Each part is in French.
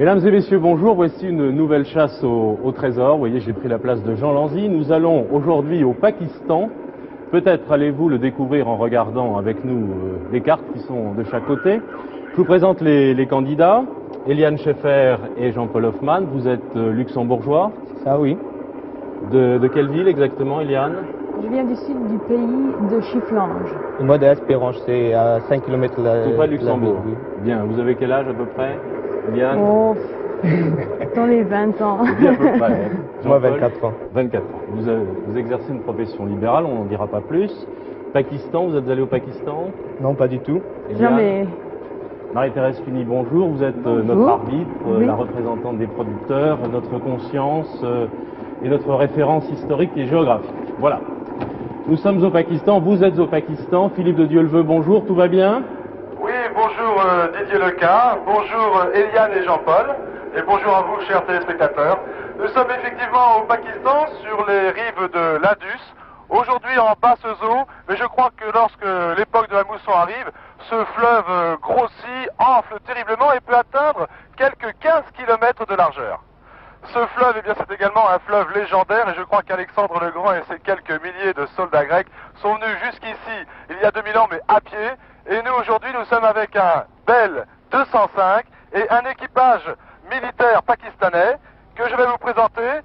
Mesdames et messieurs, bonjour. Voici une nouvelle chasse au trésor. Vous voyez, j'ai pris la place de Jean Lanzy. Nous allons aujourd'hui au Pakistan. Peut-être allez-vous le découvrir en regardant avec nous les cartes qui sont de chaque côté. Je vous présente les candidats. Eliane Scheffer et Jean-Paul Hoffmann. Vous êtes luxembourgeois. Ça, oui. De quelle ville exactement, Eliane? Je viens du sud du pays de Chifflange. Et moi d'Espérange, c'est à 5 km Tout près de Luxembourg. Oui. Bien. Vous avez quel âge à peu près, Eliane? Oh, dans les 20 ans. Bien à peu près. Moi, 24 ans. 24 ans. Vous exercez une profession libérale, on n'en dira pas plus. Pakistan, vous êtes allé au Pakistan? Non, pas du tout. Eliane? Jamais. Marie-Thérèse Cuny, bonjour. Vous êtes notre arbitre, Oui. la représentante des producteurs, notre conscience et notre référence historique et géographique. Voilà. Nous sommes au Pakistan, vous êtes au Pakistan. Philippe de Dieuleveux, bonjour, tout va bien? Oui, bonjour Didier Leca, bonjour Eliane et Jean-Paul, et bonjour à vous chers téléspectateurs. Nous sommes effectivement au Pakistan, sur les rives de l'Indus, aujourd'hui en basse eau, mais je crois que lorsque l'époque de la mousson arrive, ce fleuve grossit, enfle terriblement et peut atteindre quelques 15 km de largeur. Ce fleuve, eh bien, c'est également un fleuve légendaire et je crois qu'Alexandre le Grand et ses quelques milliers de soldats grecs sont venus jusqu'ici il y a 2000 ans, mais à pied. Et nous, aujourd'hui, nous sommes avec un Bell 205 et un équipage militaire pakistanais que je vais vous présenter.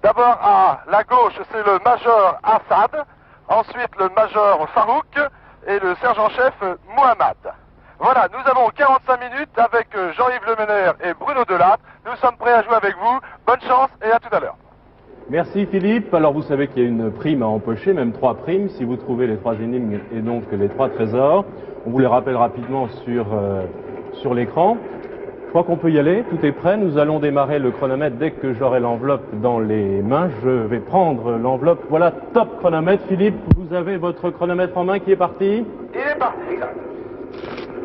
D'abord, à la gauche, c'est le major Assad, ensuite le major Farouk et le sergent-chef Mohammad. Voilà, nous avons 45 minutes avec Jean-Yves Lemener et Bruno Delattre. Nous sommes prêts à jouer avec vous. Bonne chance et à tout à l'heure. Merci Philippe. Alors vous savez qu'il y a une prime à empocher, même 3 primes, si vous trouvez les 3 énigmes et donc les 3 trésors. On vous les rappelle rapidement sur l'écran. Je crois qu'on peut y aller, tout est prêt. Nous allons démarrer le chronomètre dès que j'aurai l'enveloppe dans les mains. Je vais prendre l'enveloppe. Voilà, top chronomètre. Philippe, vous avez votre chronomètre en main qui est parti? Il est parti, exact.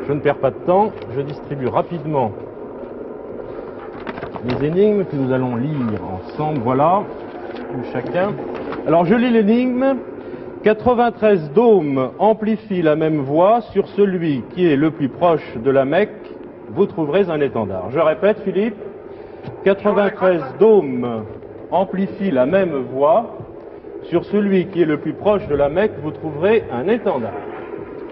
Je ne perds pas de temps, je distribue rapidement les énigmes que nous allons lire ensemble. Voilà, chacun. Alors je lis l'énigme. 93 dômes amplifient la même voix. Sur celui qui est le plus proche de la Mecque, vous trouverez un étendard. Je répète, Philippe. 93 dômes amplifient la même voix. Sur celui qui est le plus proche de la Mecque, vous trouverez un étendard.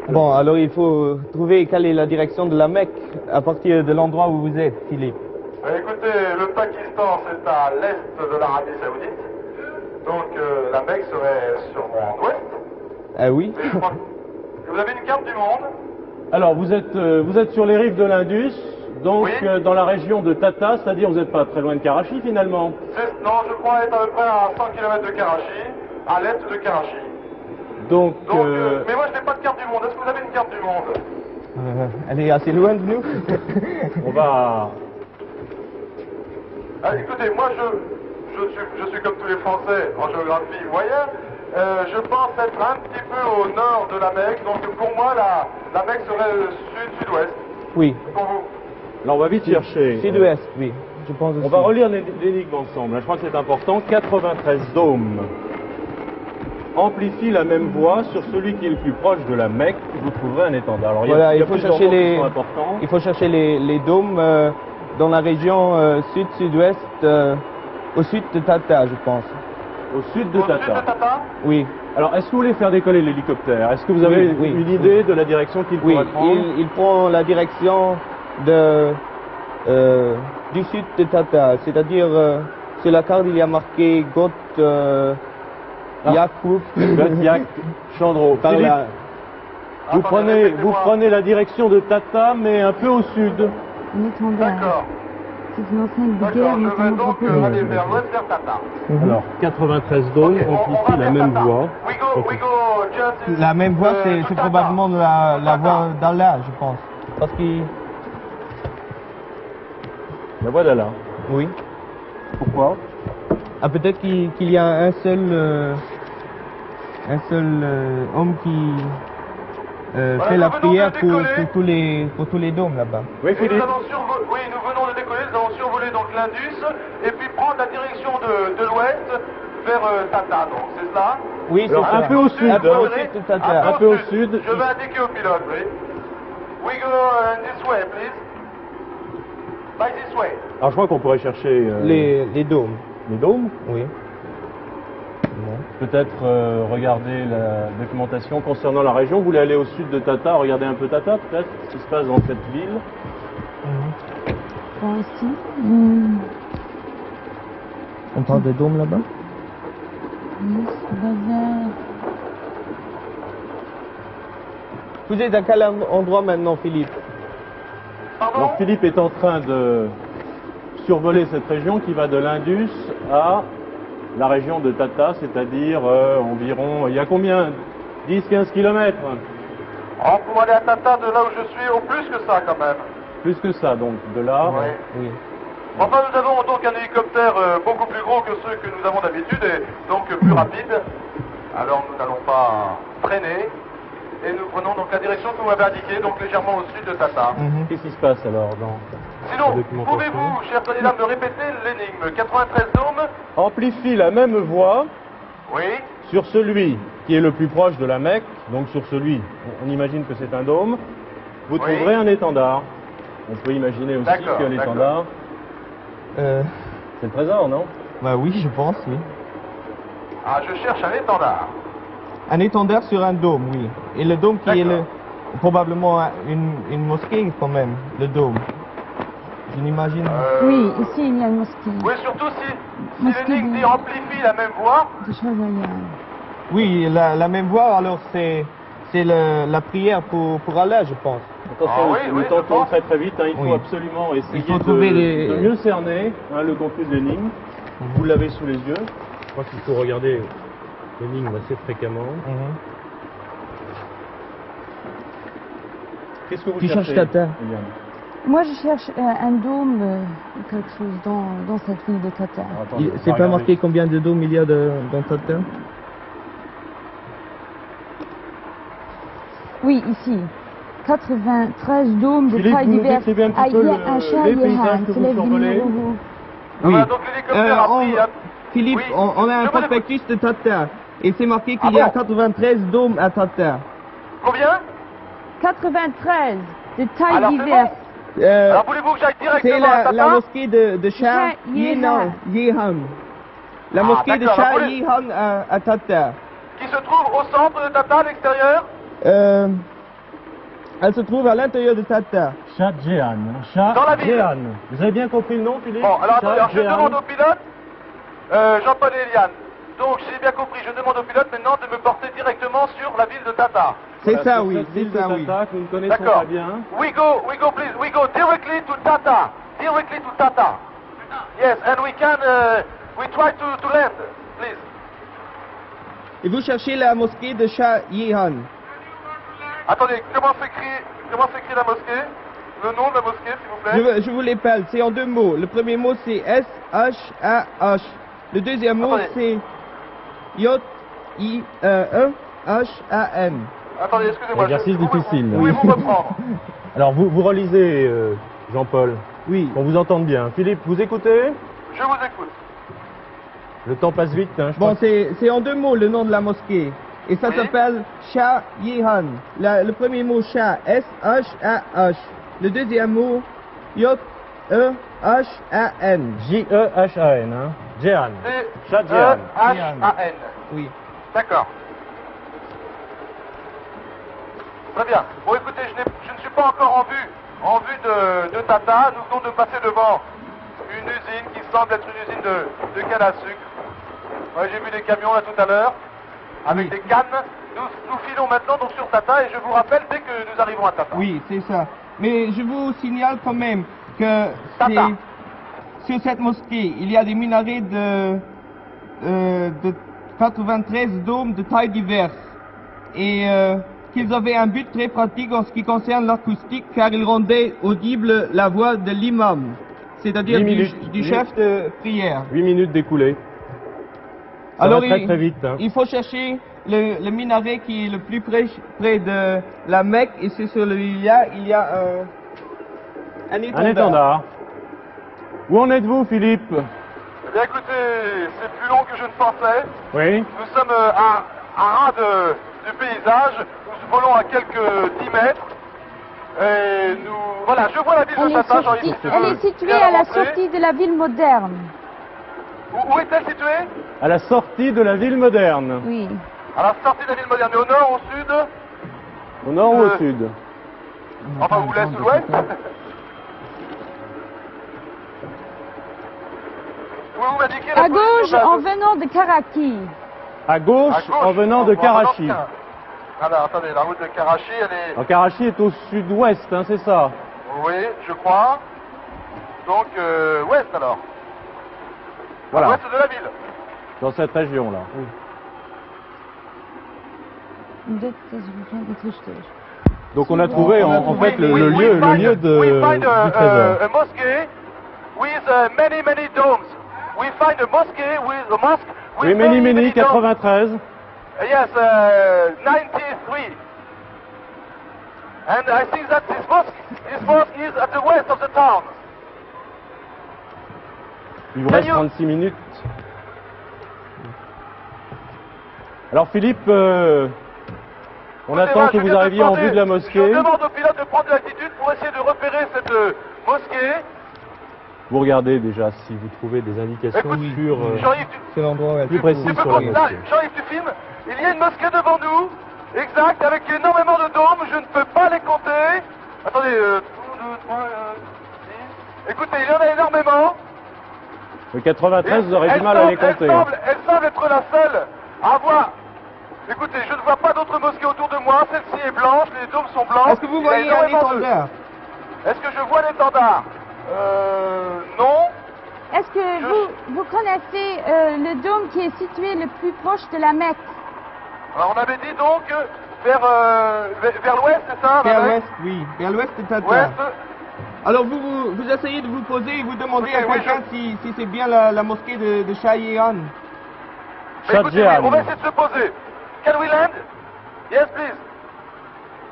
Bon, alors il faut trouver quelle est la direction de la Mecque à partir de l'endroit où vous êtes, Philippe. Écoutez, le Pakistan, c'est à l'est de l'Arabie Saoudite. Donc la Mecque serait sûrement en ouest. Ah oui. Mais je crois que vous avez une carte du monde. Alors vous êtes sur les rives de l'Indus, donc Oui. dans la région de Tata, c'est-à-dire vous n'êtes pas très loin de Karachi finalement. Non, je crois être à peu près à 100 km de Karachi, à l'est de Karachi. Donc, Mais moi je n'ai pas de carte du monde. Est-ce que vous avez une carte du monde? Elle est assez loin de nous. on va... Ah, écoutez, moi je suis comme tous les Français en géographie moyenne. Je pense être un petit peu au nord de la Mecque. Donc pour moi la Mecque serait sud-sud-ouest. Oui. Pour vous? Là on va vite chercher. Sud-ouest, oui. Je pense aussi. On va relire l'énigme ensemble, je crois que c'est important. 93 dômes amplifient la même voix. Sur celui qui est le plus proche de la Mecque, vous trouverez un étendard. Alors Voilà, il y a faut plusieurs chercher mots qui les, sont importants. il faut chercher les dômes dans la région sud-sud-ouest, au sud de Tata, je pense. Au sud de Au sud de Tata. Tata? Oui. Alors est-ce que vous voulez faire décoller l'hélicoptère? Est-ce que vous avez Oui, une idée de la direction qu'il Oui, pourrait prendre? il prend la direction du sud de Tata, c'est-à-dire sur la carte il y a marqué Got Yakoub. Yak, Chandro. Par Philippe, là. vous Répétez-moi. prenez la direction de Tata, mais un peu au sud. Un étendard. D'accord. C'est une enseigne de D'accord, guerre, je vais notamment donc drapeau. aller vers l'ouest, vers Tata. Alors 93 dômes Ok, on amplifient va la vers même Tata. voix. We go just La même voix, c'est Tata. probablement la voix d'Allah, je pense. Parce qu'il... La voix d'Allah. Oui. Pourquoi? Ah, peut-être qu'il y a un seul homme qui fait la nous venons prière de décoller. pour tous les dômes là-bas. Oui, Et Philippe. nous venons de décoller, nous allons survoler donc l'Indus et puis prendre la direction de l'ouest vers Tata, donc c'est cela? Oui, c'est Alors, ça. un peu au sud, Un peu hein. au sud de Tata. Un peu au sud. Je vais indiquer au pilote, oui. We go this way, please. by this way. Alors je crois qu'on pourrait chercher Les dômes. les dômes. Oui. Peut-être regarder la documentation concernant la région. Vous voulez aller au sud de Tata, regarder un peu Tata peut-être, ce qui se passe dans cette ville. Bon, ici. On parle de dômes là-bas? Yes, bazar. Vous êtes à quel endroit maintenant, Philippe? Pardon? Donc Philippe est en train de survoler cette région qui va de l'Indus à la région de Tata, c'est-à-dire environ, il y a combien? 10-15 km? Oh, pour aller à Tata de là où je suis, au plus que ça quand même. Plus que ça, donc de là. Ouais. Oui. Enfin, nous avons donc un hélicoptère beaucoup plus gros que ceux que nous avons d'habitude et donc plus rapide. Alors nous n'allons pas freiner et nous prenons donc la direction que vous m'avez indiquée, donc légèrement au sud de Tata. Qu'est-ce qui se passe alors dans Sinon, la documentation? pouvez-vous, chers candidats, me répéter l'énigme? 93 dômes? Amplifie la même voix Oui. sur celui qui est le plus proche de la Mecque, donc sur celui, on imagine que c'est un dôme, vous Oui. trouverez un étendard. On peut imaginer aussi D'accord, que l'étendard, c'est le trésor, non? Bah oui, je pense, oui. Ah, je cherche un étendard. Un étendard sur un dôme, oui. Et le dôme qui est D'accord. probablement une mosquée quand même, le dôme. Je n'imagine. Oui, ici il y a une mosquée Oui, surtout si Mosquée l'énigme de- dit amplifie la même voix. de Chazayar. Oui, la même voix, alors c'est la prière pour Allah, je pense. Attention, Ah oui, nous oui, je tentons pense. très très vite, hein, il faut Oui. absolument essayer faut trouver les- de mieux cerner le contenu de l'énigme. Vous l'avez sous les yeux. Je crois qu'il faut regarder l'énigme assez fréquemment. Qu'est-ce que vous Tu cherchez, cherches Tata. Eliane? Moi je cherche un dôme, quelque chose dans cette ville de Tata. Alors, attendez, on va C'est pas regarder. marqué combien de dômes il y a dans Tata? Oui, ici. 93 dômes de Philippe, taille vous nous diverses. décrivez un petit Ah, il peu y a un chat les paysages que c'est vous la ville survolez? Nouveau. Oui. Voilà, donc l'hélicoptère a pris... Philippe, Oui. on a un Je vous prospectus de Tata. Et c'est marqué qu'il Ah y a bon 93 dômes à Tata. Combien? 93 de taille Alors, c'est diverses. Alors voulez-vous que j'aille C'est directement à Tata? la mosquée de Shah Shah Yehan. Yehan. La Ah, mosquée de d'accord, Shah alors, Yehan à Tata. Qui se trouve au centre de Tata, à l'extérieur? Elle se trouve à l'intérieur de Tata. Shah Jehan. Shah Dans la ville. Jehan. Vous avez bien compris le nom, Philippe? Bon, alors Shah attendez, alors, je Jehan. demande au pilote, Jean-Paul et Eliane. Donc, j'ai bien compris, je demande au pilote maintenant de me porter directement sur la ville de Tata. C'est Voilà, ça, sur oui. cette C'est ville de ça, oui. Tata que nous ne connaissons D'accord. pas bien. We go, please, we go directly to Tata. Directly to Tata. Yes, and we can, we try to land, please. Et vous cherchez la mosquée de Shah Yehan. Attendez, comment s'écrit la mosquée? Le nom de la mosquée, s'il vous plaît? Je vous l'appelle. C'est en deux mots. Le premier mot, c'est S-H-A-H. Le deuxième mot, Attendez. c'est J-I-E-H-A-N. Attendez, excusez-moi. Exercice difficile. Pouvez-vous reprendre? Alors, vous relisez, Jean-Paul, Oui. qu'on vous entende bien. Philippe, vous écoutez? Je vous écoute. Le temps passe vite, hein, je Bon, pense. c'est en deux mots le nom de la mosquée. Et ça Oui. s'appelle Shah Yehan. Le premier mot Shah, S-H-A-H. Le deuxième mot, J-E-H-A-N. J-E-H-A-N, hein. Jehan. Shah Jehan. H-A-N. Oui. D'accord. Très bien. Bon, écoutez, je ne suis pas encore en vue de Tata. Nous venons de passer devant une usine qui semble être une usine de canne à sucre. Ouais, j'ai vu des camions là tout à l'heure, avec des cannes. Nous filons maintenant donc sur Tata et je vous rappelle dès que nous arrivons à Tata. Oui, c'est ça. Mais je vous signale quand même que Tata. sur cette mosquée, il y a des minarets de 93 dômes de tailles diverses. Et qu'ils avaient un but très pratique en ce qui concerne l'acoustique, car ils rendaient audible la voix de l'imam, c'est-à-dire 8 minutes. du chef de prière. 8 minutes découlées. Ça Alors va très très vite. Hein. il faut chercher le minaret qui est le plus près de la Mecque, et c'est sur celui-là, il y a un étendard. Un étendard. Où en êtes-vous, Philippe? Eh bien écoutez, c'est plus long que je ne pensais. Oui. Nous sommes à ras du paysage. Nous volons à quelques 10 mètres. Et nous, voilà, je vois la ville de Tata, Jean-Yves. Elle est située à la sortie de la ville moderne. Où est-elle située? À la sortie de la ville moderne. Oui. À la sortie de la ville moderne, mais au nord, au sud? Au nord ou au sud? Enfin, ou l'est ou l'ouest? Vous m'indiquez la À gauche, position en de- venant de Karachi. À gauche, en venant de Karachi. Alors, attendez, la route de Karachi, elle est... Alors, Karachi est au sud-ouest, hein, c'est ça? Oui, je crois. Donc, ouest alors. Voilà, Ouest de la ville. dans cette région-là. Donc on a trouvé en fait le lieu du trésor. A mosque with many domes. We find a mosque with a mosque with Oui, many, domes. 93. Yes, 93. And I think that this mosque is at the west of the town. Il vous reste 36 minutes. Alors Philippe, on attend que vous arriviez en vue de la mosquée. Je demande au pilote de prendre de l'altitude pour essayer de repérer cette mosquée. Vous regardez déjà si vous trouvez des indications Écoute, sur Jean-Yves, C'est l'endroit où elle plus se précises trouve. tu peux sur la là, mosquée. Jean-Yves, tu filmes. Il y a une mosquée devant nous, exact, avec énormément de dômes. Je ne peux pas les compter. Attendez, 1, 2, 3, 6. Écoutez, il y en a énormément. Le 93, vous aurez du Elle mal à les semble- compter. Elle semble être la seule à avoir. Écoutez, je ne vois pas d'autres mosquées autour de moi. Celle-ci est blanche, les dômes sont blancs. Est-ce que vous Il y a voyez un énormément de- étendard? Est-ce que je vois l'étendard? Non. Est-ce que vous connaissez le dôme qui est situé le plus proche de la Mecque? Alors on avait dit donc vers l'ouest, c'est ça? Vers Manuel l'ouest, oui. Vers l'ouest de Tata. Ouest. Alors vous essayez de vous poser et vous demandez Ok, à oui, quelqu'un si c'est bien la mosquée de Shahiyan. Mais écoutez, oui, Shahjahan. on va essayer de se poser. Can we land? Yes, please.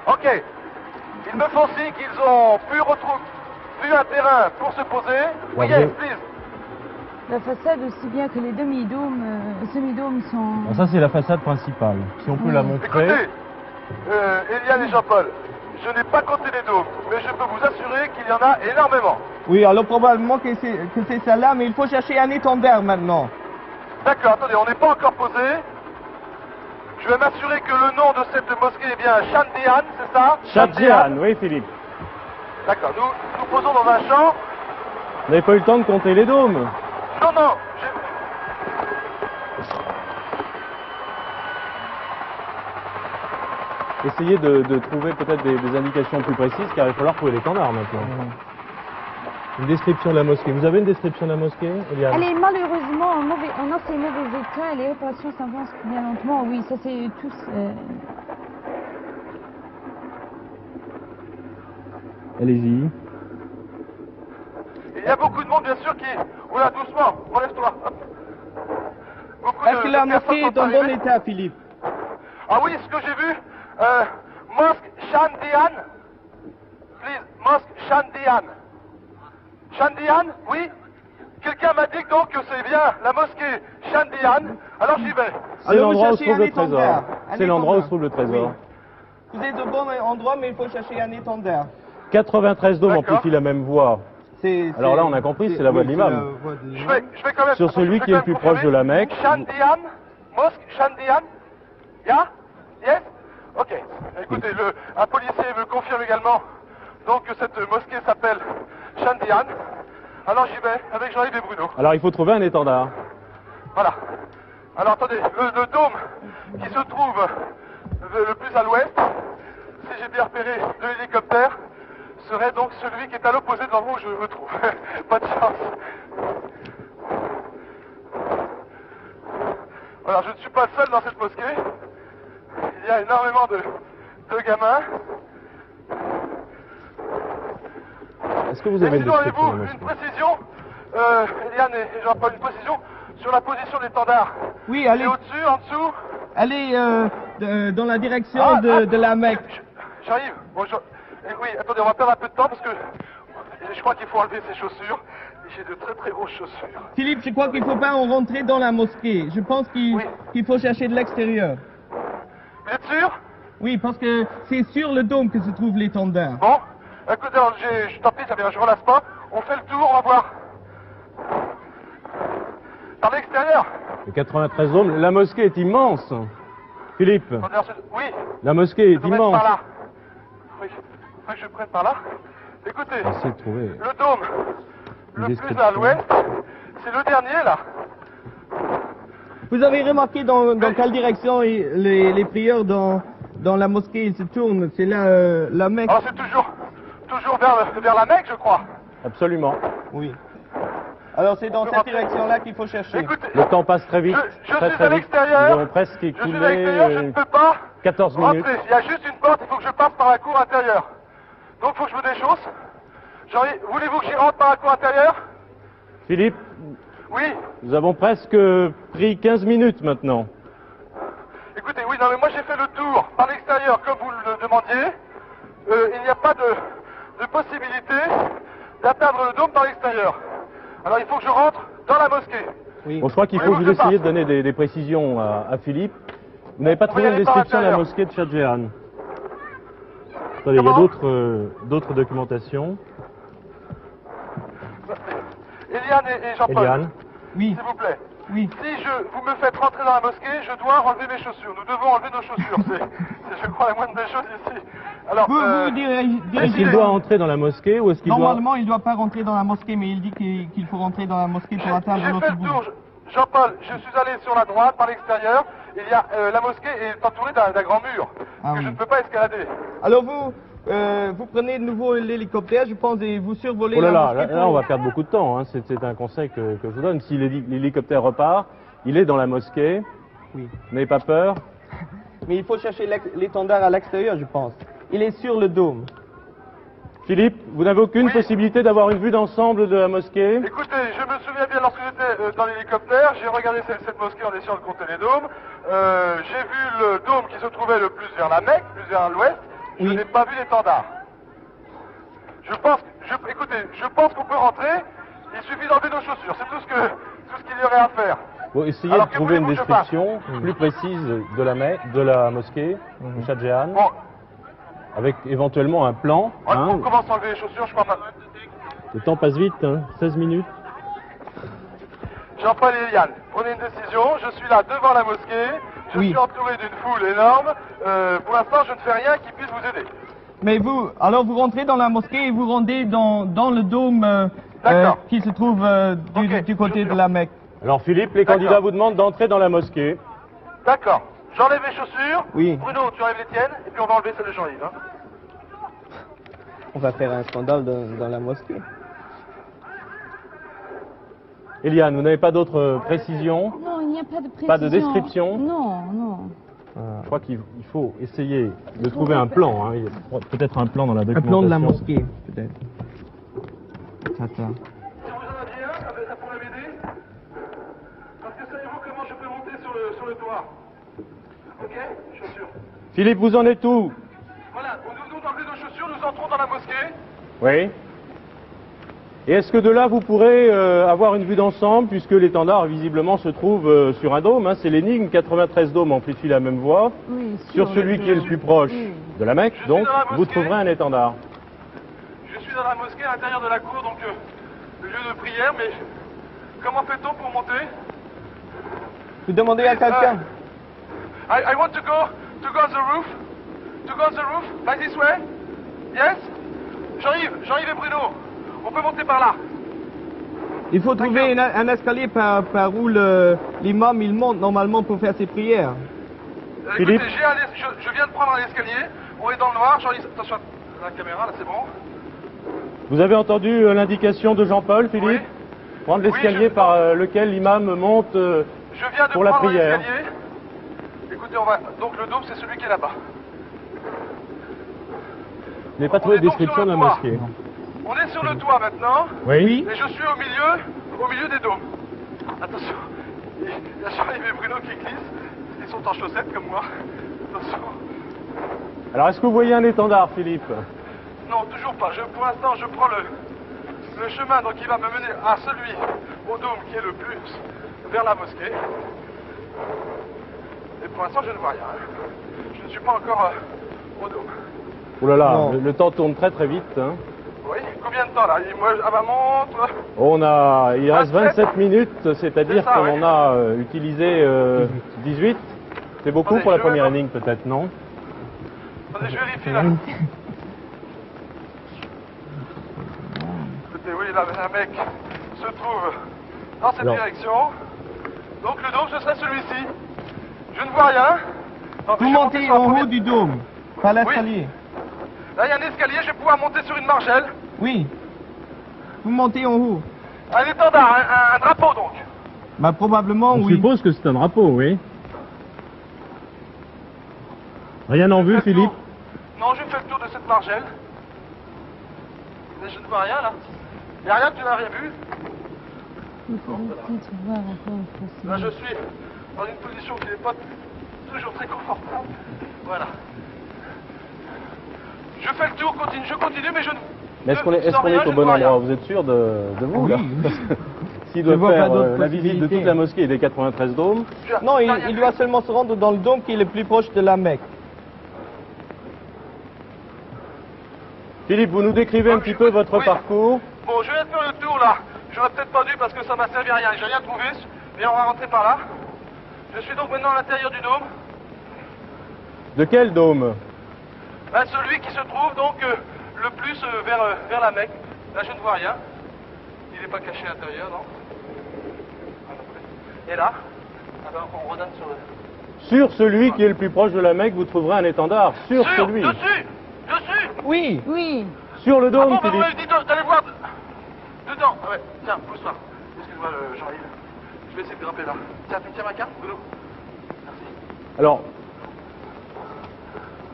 Ok. Ils me font signe qu'ils ont pu un terrain pour se poser. Oui, Alors, yes, please. La façade aussi bien que les demi-dômes, semi-dômes sont... Alors ça c'est la façade principale. Si on peut la montrer. Écoutez, Eliane et Jean-Paul, je n'ai pas compté les dômes, mais je peux vous assurer qu'il y en a énormément. Oui, alors probablement que c'est celle-là, mais il faut chercher un étendard maintenant. D'accord, attendez, on n'est pas encore posé. Je vais m'assurer que le nom de cette mosquée est bien Shandian, c'est ça? Shahjahan, oui Philippe. D'accord, nous posons dans un champ. Vous n'avez pas eu le temps de compter les dômes. Non, non, Essayez de trouver peut-être des indications plus précises car il va falloir trouver l'étendard maintenant. Une description de la mosquée. Vous avez une description de la mosquée, Eliane? Elle est malheureusement en assez mauvais état et les réparations s'avancent bien lentement. Oui, ça c'est tous... Allez-y. il y a beaucoup de monde, bien sûr, qui... Oula, doucement, relève-toi. Hop. Beaucoup Est-ce que la de mosquée est personnes en sont bon arrivées. état, Philippe? Ah oui, ce que j'ai vu, Mosque Shandian. Please, Mosque Shandian. Shandian, oui. Quelqu'un m'a dit donc que c'est bien la mosquée Shandian. Alors j'y vais. C'est Alors, vous l'endroit où se cherchez trouve un le trésor. étendard. Un C'est l'endroit où se étendard. trouve le trésor. Oui. Vous êtes au bon endroit, mais il faut chercher un étendard. 93 dômes D'accord. amplifient la même voix. Alors là, on a compris, c'est la voix de l'imam. c'est la voix de Je l'imam. vais quand même... Sur celui je vais qui est le quand même plus proche de la confirmer. Mecque. Shandian. Mosque Shandian. Yeah? Yes? Ok. Écoutez, un policier me confirme également donc que cette mosquée s'appelle Shandian. Alors j'y vais avec Jean-Yves et Bruno. Alors il faut trouver un étendard. Voilà. Alors attendez, le dôme qui se trouve le plus à l'ouest, si j'ai bien repéré de l'hélicoptère, serait donc celui qui est à l'opposé de l'endroit où je me trouve. Pas de chance. Voilà, je ne suis pas le seul dans cette mosquée. Il y a énormément de gamins. Est-ce que vous Et avez une sinon, description de avez-vous la une mosquée? précision, Eliane et Jean-Paul, une précision sur la position des l'étendard? Oui, Elle allez, est au-dessus, en dessous? dans la direction Ah, de la Mecque. J'arrive. Bon, oui, attendez, on va perdre un peu de temps parce que je crois qu'il faut enlever ses chaussures. J'ai de très très grosses chaussures. Philippe, je crois qu'il ne faut pas en rentrer dans la mosquée. Je pense qu'il faut chercher de l'extérieur. Vous êtes sûr? Oui, parce que c'est sur le dôme que se trouve l'étendard. Bon, Écoutez, alors, je t'en prie, ça vient, je relâche pas. On fait le tour, on va voir. Par l'extérieur. Le 93 dômes, la mosquée est immense. Philippe, Oui. la mosquée Je est devrais être immense. par là. Oui, faut que je prenne par là. Écoutez, Essayez de trouver le dôme une le plus description. à l'ouest, c'est le dernier là. Vous avez remarqué dans quelle direction les prieurs dans la mosquée ils se tournent? C'est là la Mecque. Alors c'est toujours vers la Mecque, je crois. Absolument. Oui. Alors c'est dans cette direction-là qu'il faut chercher. Écoutez, Le temps passe très vite. je très suis très à vite. l'extérieur. Nous avons presque Je suis à écoulé l'extérieur, je ne peux pas 14 minutes. rentrer. Il y a juste une porte, il faut que je passe par la cour intérieure. Donc il faut que je me déchausse. Voulez-vous que j'y rentre par la cour intérieure? Philippe, Oui. nous avons presque pris 15 minutes maintenant. Écoutez, oui, non mais moi j'ai fait le tour par l'extérieur comme vous le demandiez. Il n'y a pas de possibilité d'atteindre le dôme par l'extérieur. Alors il faut que je rentre dans la mosquée. Oui. Bon, je crois qu'il faut que vous Voulez-vous que je essayiez de passe donner des précisions à Philippe. Vous n'avez pas On va trouvé y une aller par description de la l'intérieur. mosquée de Shahjahan. Attendez, il y a Comment d'autres documentations. Eliane et Jean-Paul, Eliane. Oui. s'il vous plaît. Oui. Si vous me faites rentrer dans la mosquée, je dois enlever mes chaussures. Nous devons enlever nos chaussures. C'est, je crois, la moindre des choses ici. Alors, Vous dirigez. Est-ce qu'il doit entrer dans la mosquée ou est-ce qu'il doit... Normalement, il ne doit pas rentrer dans la mosquée, mais il dit qu'il faut rentrer dans la mosquée pour atteindre j'ai l'autre fait le bout. tour. Jean-Paul, je suis allé sur la droite, par l'extérieur. Il y a la mosquée est entourée d'un grand mur Ah que oui. je ne peux pas escalader. Alors vous prenez de nouveau l'hélicoptère, je pense, et vous survolez Oh là la là, mosquée. là on va perdre beaucoup de temps, hein. C'est un conseil que je vous donne. Si l'hélicoptère repart, il est dans la mosquée, Oui. n'ayez pas peur. Mais il faut chercher l'étendard à l'extérieur, je pense. Il est sur le dôme. Philippe, vous n'avez aucune Oui. possibilité d'avoir une vue d'ensemble de la mosquée? Écoutez, je me souviens bien lorsque j'étais dans l'hélicoptère, j'ai regardé cette mosquée en essayant de compter les dômes. J'ai vu le dôme qui se trouvait le plus vers la Mecque, plus vers l'ouest. Je Oui. n'ai pas vu l'étendard. Écoutez, je pense qu'on peut rentrer. Il suffit d'enlever nos chaussures. C'est tout ce qu'il y aurait à faire. Bon, essayez Alors, de que trouver une voulez-vous que je fasse description plus précise de la mosquée de Shahjahan, Bon, avec éventuellement un plan. on Hein. commence à enlever les chaussures, je crois maintenant. Le temps passe vite, hein, 16 minutes. Jean-Paul et Eliane, prenez une décision. Je suis là devant la mosquée. Je Oui. suis entouré d'une foule énorme. Pour l'instant, je ne fais rien qui puisse vous aider. Mais alors vous rentrez dans la mosquée et vous rendez dans le dôme D'accord. qui se trouve Ok, du côté chaussures. de la Mecque. Alors Philippe, les D'accord. candidats vous demandent d'entrer dans la mosquée. D'accord. J'enlève mes chaussures. Oui. Bruno, tu enlèves les tiennes. Et puis on va enlever celles de Jean-Yves. Hein. On va faire un scandale dans la mosquée. Eliane, vous n'avez pas d'autres précisions? Non, il n'y a pas de précision. Pas de description? Non, non. Je crois qu'il faut essayer de trouver un plan. Hein. Il y a peut-être un plan dans la Un documentation. plan de la mosquée, peut-être. Attends. Si vous en aviez un, ça pourrait m'aider. Parce que savez-vous comment je peux monter sur le toit? Ok. Chaussures. Philippe, vous en êtes où? Voilà. Nous venons d'enlever nos chaussures. Nous entrons dans la mosquée. Oui. Et est-ce que de là vous pourrez avoir une vue d'ensemble, puisque l'étendard visiblement se trouve sur un dôme, hein, c'est l'énigme, 93 dômes amplifient la même voix, Oui, sur celui qui est le plus proche de la Mecque, Je suis donc dans la vous mosquée. trouverez un étendard. Je suis dans la mosquée à l'intérieur de la cour, donc le lieu de prière. Mais comment fait-on pour monter? Vous demandez à quelqu'un. I want to go on the roof. To go on the roof, like this way. Yes? Jean-Yves et Bruno. On peut monter par là. Il faut trouver un escalier par où l'imam il monte normalement pour faire ses prières. Philippe. Écoutez, je viens de prendre un escalier. On est dans le noir. Jean-Yves, attention à la caméra, là c'est bon. Vous avez entendu l'indication de Jean-Paul, Philippe? Oui. Prendre Oui, l'escalier je- par lequel l'imam monte Je viens de pour la prendre prière. l'escalier. Écoutez, donc le dôme c'est celui qui est là-bas. Vous n'avez pas On trouvé est de donc description sur de le la toit. mosquée? On est sur le toit maintenant. Oui. Et je suis au milieu des dômes. Attention, il y a Jean-Yves et Bruno qui glissent. Ils sont en chaussettes comme moi. Attention. Alors est-ce que vous voyez un étendard, Philippe? Non, toujours pas. Pour l'instant, je prends le chemin donc, qui va me mener à celui au dôme qui est le plus vers la mosquée. Et pour l'instant, je ne vois rien. Je ne suis pas encore au dôme. Oh là là, Non. le temps tourne très très vite. Hein. Oui, combien de temps là? Moi, à ma montre. Il reste 27 minutes, c'est-à-dire C'est ça, qu'on oui. a utilisé 18. C'est beaucoup Attendez, pour la je première vais- énigme peut-être, non? Attendez, je vérifie là. Écoutez, oui, là, un mec se trouve dans cette Alors. direction. Donc le dôme, ce serait celui-ci. Je ne vois rien. Non, mais Vous je vais monter montez sur la en haut première- du dôme, par l'escalier. Là, il y a un escalier, je vais pouvoir monter sur une margelle. Oui. Vous montez en haut. Un étendard, un drapeau donc. Bah probablement On oui. suppose que c'est un drapeau, oui. Rien en vue, Faites le Philippe? tour. Non, je fais le tour de cette margelle. Mais je ne vois rien là. Il n'y a rien, tu n'as rien vu. Là, je suis dans une position qui n'est pas toujours très confortable. Voilà. Je fais le tour, je continue, mais je ne. Mais est-ce qu'on est, sens rien, je au ne bon vois rien. endroit? Vous êtes sûr de vous, là? S'il doit Je vois faire pas d'autres la visite de toute possibilités. la mosquée et des 93 dômes, Non, il doit seulement se rendre dans le dôme qui est le plus proche de la Mecque. Philippe, vous nous décrivez un Oui, petit peu votre oui. parcours. Bon, je vais faire le tour là. J'aurais peut-être pas dû parce que ça m'a servi à rien. J'ai rien trouvé. Mais on va rentrer par là. Je suis donc maintenant à l'intérieur du dôme. De quel dôme? Ben, celui qui se trouve donc le plus vers la Mecque. Là, je ne vois rien. Il n'est pas caché à l'intérieur, non? Et là, alors on redonne sur le. Sur celui qui est le plus proche de la Mecque, vous trouverez un étendard. Sur celui. Dessus! Oui. Oui. Sur le Ah dôme, bon, ben, Philippe. ouais, dis donc, allez voir. Dedans. Ah ouais, tiens, pousse-toi. Excuse-moi, Jean-Yves. Je vais essayer de grimper là. Tiens, tu tiens ma carte, Bruno. Alors,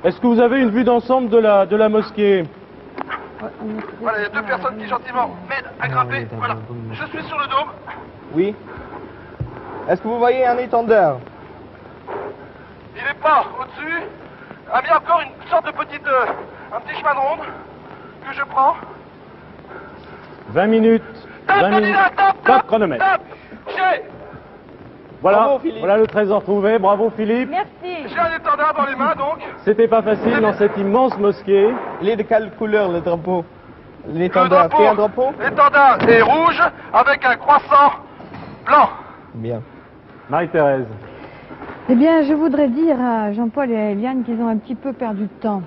est-ce que vous avez une vue d'ensemble de la mosquée? Voilà, il y a deux personnes qui gentiment m'aident à grimper. Voilà. Je suis sur le dôme. Oui. Est-ce que vous voyez un étendard? Il n'est pas au-dessus. Ah, mais il y a encore une sorte de petite. Un petit chemin de ronde que je prends. 20 minutes. Tape, 20 minutes. candidat, tape, Top chronomètre. tape. Voilà, Bravo, Philippe. voilà le trésor trouvé. Bravo, Philippe. Merci. J'ai un étendard dans les mains donc. C'était pas facile dans cette immense mosquée. Il est de quelle couleur le drapeau? Le L'étendard. C'est un drapeau? L'étendard est rouge avec un croissant blanc. Bien. Marie-Thérèse. Eh bien, je voudrais dire à Jean-Paul et à Eliane qu'ils ont un petit peu perdu de temps.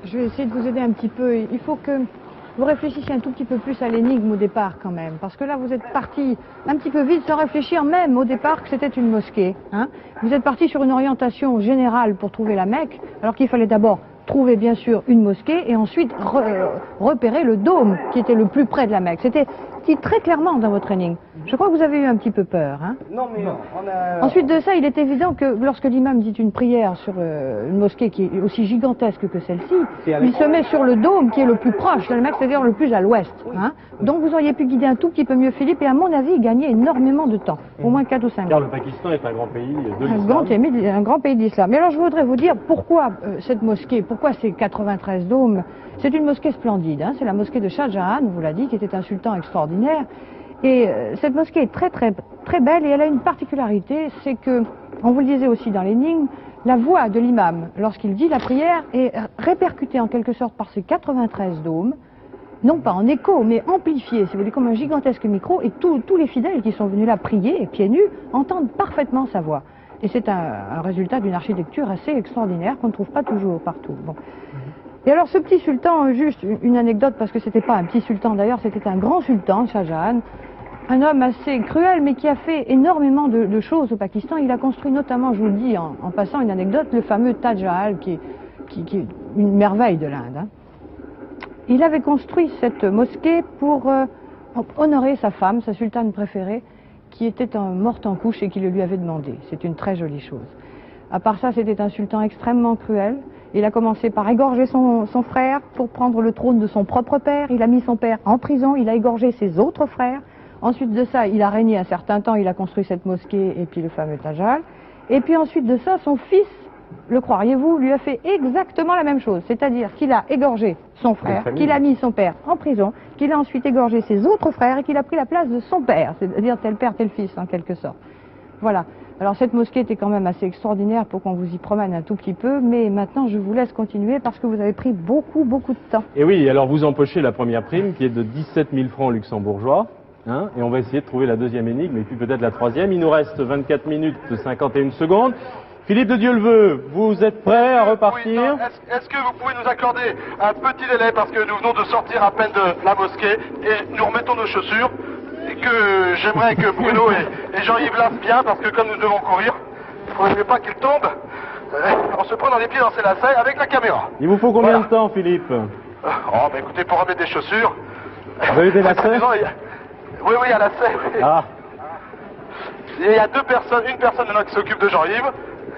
Je vais essayer de vous aider un petit peu. Il faut que vous réfléchissiez un tout petit peu plus à l'énigme au départ quand même. Parce que là, vous êtes parti un petit peu vite sans réfléchir même au départ que c'était une mosquée. Hein. Vous êtes parti sur une orientation générale pour trouver la Mecque, alors qu'il fallait d'abord trouver bien sûr une mosquée et ensuite repérer le dôme qui était le plus près de la Mecque. C'était dit très clairement dans votre énigme. Je crois que vous avez eu un petit peu peur. Hein. Non, mais on a... Ensuite de ça, il est évident que lorsque l'imam dit une prière sur une mosquée qui est aussi gigantesque que celle-ci, il se met sur le dôme qui est le plus proche de la Mecque, c'est-à-dire le plus à l'ouest. Hein. Donc vous auriez pu guider un tout petit peu mieux Philippe et à mon avis gagner énormément de temps, au moins 4 ou 5 Car jours. le Pakistan est un grand pays de Un l'islam. grand pays d'islam. Mais alors je voudrais vous dire pourquoi cette mosquée, pourquoi ces 93 dômes. C'est une mosquée splendide, hein. C'est la mosquée de Shah Jahan, on vous l'a dit, qui était un sultan extraordinaire. Et cette mosquée est très très très belle et elle a une particularité, c'est que, on vous le disait aussi dans l'énigme, la voix de l'imam, lorsqu'il dit la prière, est répercutée en quelque sorte par ces 93 dômes, non pas en écho, mais amplifiée, si vous voulez, comme un gigantesque micro, et tous les fidèles qui sont venus là prier, et pieds nus, entendent parfaitement sa voix. Et c'est un résultat d'une architecture assez extraordinaire qu'on ne trouve pas toujours partout. Bon. Et alors ce petit sultan, juste une anecdote, parce que c'était pas un petit sultan d'ailleurs, c'était un grand sultan, Shah Jahan, un homme assez cruel, mais qui a fait énormément de choses au Pakistan. Il a construit notamment, je vous le dis en passant une anecdote, le fameux Taj Mahal, qui est une merveille de l'Inde. Hein. Il avait construit cette mosquée pour honorer sa femme, sa sultane préférée, qui était morte en couche et qui le lui avait demandé. C'est une très jolie chose. À part ça, c'était un sultan extrêmement cruel. Il a commencé par égorger son frère pour prendre le trône de son propre père. Il a mis son père en prison, il a égorgé ses autres frères. Ensuite de ça, il a régné un certain temps, il a construit cette mosquée et puis le fameux Taj Mahal. Et puis ensuite de ça, son fils, le croiriez-vous, lui a fait exactement la même chose. C'est-à-dire qu'il a égorgé son frère, qu'il a mis son père en prison, qu'il a ensuite égorgé ses autres frères et qu'il a pris la place de son père. C'est-à-dire tel père, tel fils en quelque sorte. Voilà. Alors cette mosquée était quand même assez extraordinaire pour qu'on vous y promène un tout petit peu, mais maintenant je vous laisse continuer parce que vous avez pris beaucoup de temps. Et oui, alors vous empochez la première prime qui est de 17 000 francs luxembourgeois, hein, et on va essayer de trouver la deuxième énigme et puis peut-être la troisième. Il nous reste 24 minutes 51 secondes. Philippe de Dieuleveux, vous êtes prêt à repartir? Oui, est-ce que vous pouvez nous accorder un petit délai parce que nous venons de sortir à peine de la mosquée et nous remettons nos chaussures et que j'aimerais que Bruno et Jean-Yves lavent bien parce que comme nous devons courir, il ne faudrait pas qu'ils tombent en se prenant les pieds dans ses lacets avec la caméra. Il vous faut combien Voilà. de temps, Philippe? Oh, bah écoutez, pour remettre des chaussures... Vous avez des lacets? Oui, à lacets, oui. Ah, Et il y a une personne maintenant qui s'occupe de Jean-Yves.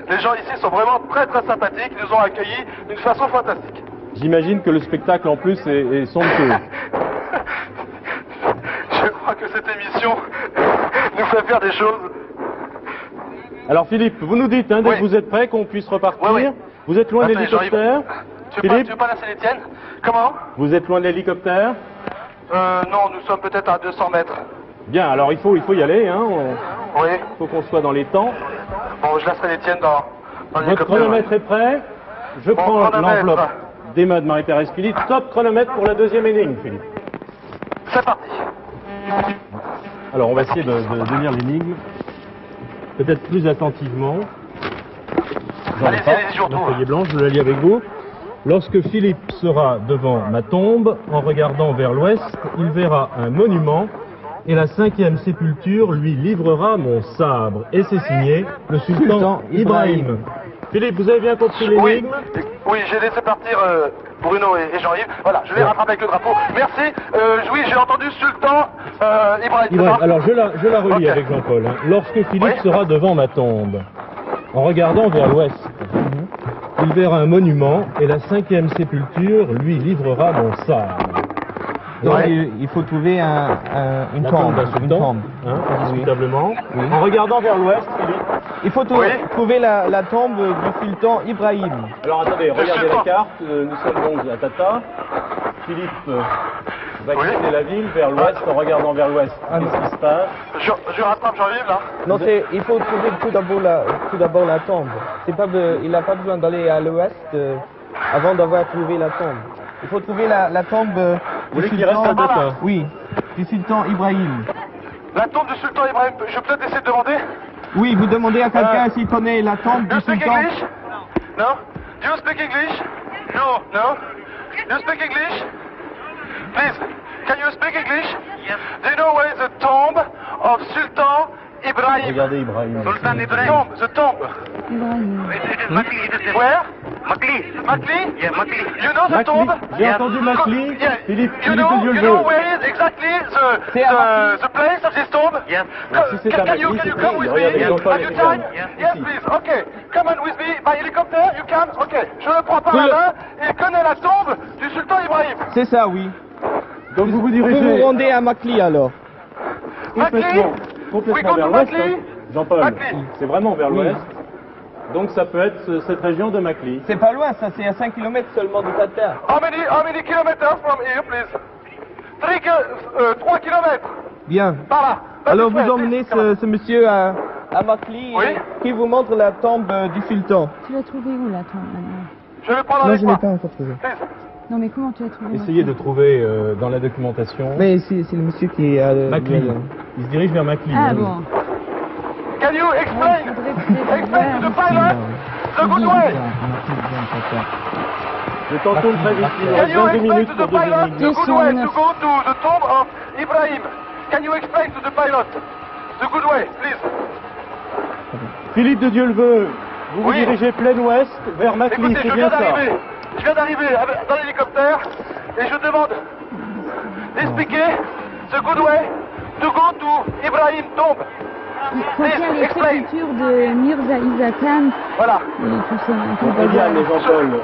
Les gens ici sont vraiment très sympathiques, ils nous ont accueillis d'une façon fantastique. j'imagine que le spectacle en plus est somptueux. Je crois que cette émission nous fait faire des choses. Alors Philippe, vous nous dites, hein, dès Oui. que vous êtes prêt, qu'on puisse repartir. Oui. Vous êtes loin de Attendez, l'hélicoptère? Tu Philippe, veux pas laisser les tiennes? Comment? vous êtes loin de l'hélicoptère? Non, nous sommes peut-être à 200 mètres. Bien, alors il faut y aller, hein. Oui. Il faut qu'on soit dans les temps. Bon, je laisserai les tiennes dans Votre l'hélicoptère. chronomètre est prêt. Je Mon prends chronomètre. l'enveloppe des mains de Marie-Thérèse Philippe. Top chronomètre pour la deuxième énigme, Philippe. C'est parti. Alors on va essayer de lire l'énigme peut-être plus attentivement. J'en ai Allez-y, pas, allez-y, je vous ma retrouve. feuille est blanche, je la lis avec vous. Lorsque Philippe sera devant ma tombe, en regardant vers l'ouest, il verra un monument et la cinquième sépulture lui livrera mon sabre. Et c'est signé le sultan Ibrahim. Philippe, vous avez bien compris Oui, l'énigme? oui, j'ai laissé partir Bruno et Jean-Yves. Voilà, je les rattrape avec le drapeau. Merci. Oui, j'ai entendu Sultan Ibrahim. Ibrahim, alors je la relis Ok. avec Jean-Paul. Hein. Lorsque Philippe Oui. sera devant ma tombe, en regardant vers l'ouest, il verra un monument et la cinquième sépulture lui livrera mon sabre. Donc Ouais. il faut trouver une La tombe. d'un Une sultan, tombe. hein, indiscutablement. En regardant vers l'ouest, Philippe. Il faut Oui. trouver la tombe du sultan Ibrahim. Alors attendez, regardez la sultan. carte, nous sommes donc à Tata. Philippe va Oui. quitter la ville vers l'ouest en regardant vers l'ouest. Qu'est-ce qui se passe? Je rattrape Jean-Yves là. Non, il faut trouver tout d'abord la tombe. Il n'a pas besoin d'aller à l'ouest avant d'avoir trouvé la tombe. Il faut trouver la tombe Vous voulez qu'il reste à Tata? Oui, du sultan Ibrahim. La tombe du Sultan Ibrahim, je peux peut-être essayer de demander? Oui, vous demandez à quelqu'un s'il connaît la tombe Do you du speak sultan. English? No? Do you speak English? No, no? Do you speak English? Please, can you speak English? Yes. Do you know where is the tomb of Sultan Ibrahim? Regardez Ibrahim. Sultan Ibrahim. The tomb. Ibrahim. Where? Makli. Makli? Yeah, Makli. You know the Makli. tomb? J'ai entendu Makli. Yeah. Philippe You de know Dieuleveux. where is exactly C'est à the place of this tomb? Yes. Si c'est à Can you Makli, c'est come with regardez, me? Jean-Paul Have you est time? là. Yes, Ici. please. Okay. Come on with me by helicopter. You can? Okay. Je le prends par Oui. la main et connais la tombe du Sultan Ibrahim. C'est ça, oui. Donc vous vous Vous dirigez vous rendez à Makli alors. complètement We go vers to l'ouest. Makli. Hein. Jean-Paul, Makli. c'est vraiment vers Oui. l'ouest. Donc ça peut être cette région de Makli. C'est pas loin, ça, c'est à 5 km seulement de Tata. How many kilometers from here, please? 3 kilomètres. Bien. Par là. Vas-y, Alors vous Fred, emmenez please, come ce monsieur à Makli Oui. qui vous montre la tombe du sultan. Tu l'as trouvé où là, toi, maintenant? on. Je vais le prendre avec moi. encore trouvé. Please. Non, mais comment tu l'as trouvé? Essayez de trouver dans la documentation. Mais c'est le monsieur qui est à Makli. Il se dirige vers Makli. Ah hein. bon. Can you explain? Il faudrait que tu Explain to the pilot the good way. Le temps tourne très vite. Il nous Can reste you 22 explain minutes to pour the deux pilot énigmes. the good way to go to the tomb of Ibrahim? Can you explain to the pilot the good way, please? Philippe de Dieuleveux, vous vous Oui. dirigez plein ouest vers Makli, Écoutez, c'est je bien viens ça. d'arriver. Je viens d'arriver dans l'hélicoptère et je demande d'expliquer the good way to go to Ibrahim tombe. Il contient les Explain. sépultures de Mirza Isa Khan Voilà. et tout ça. un peu Eliane et bazar. Jean-Paul, Oui,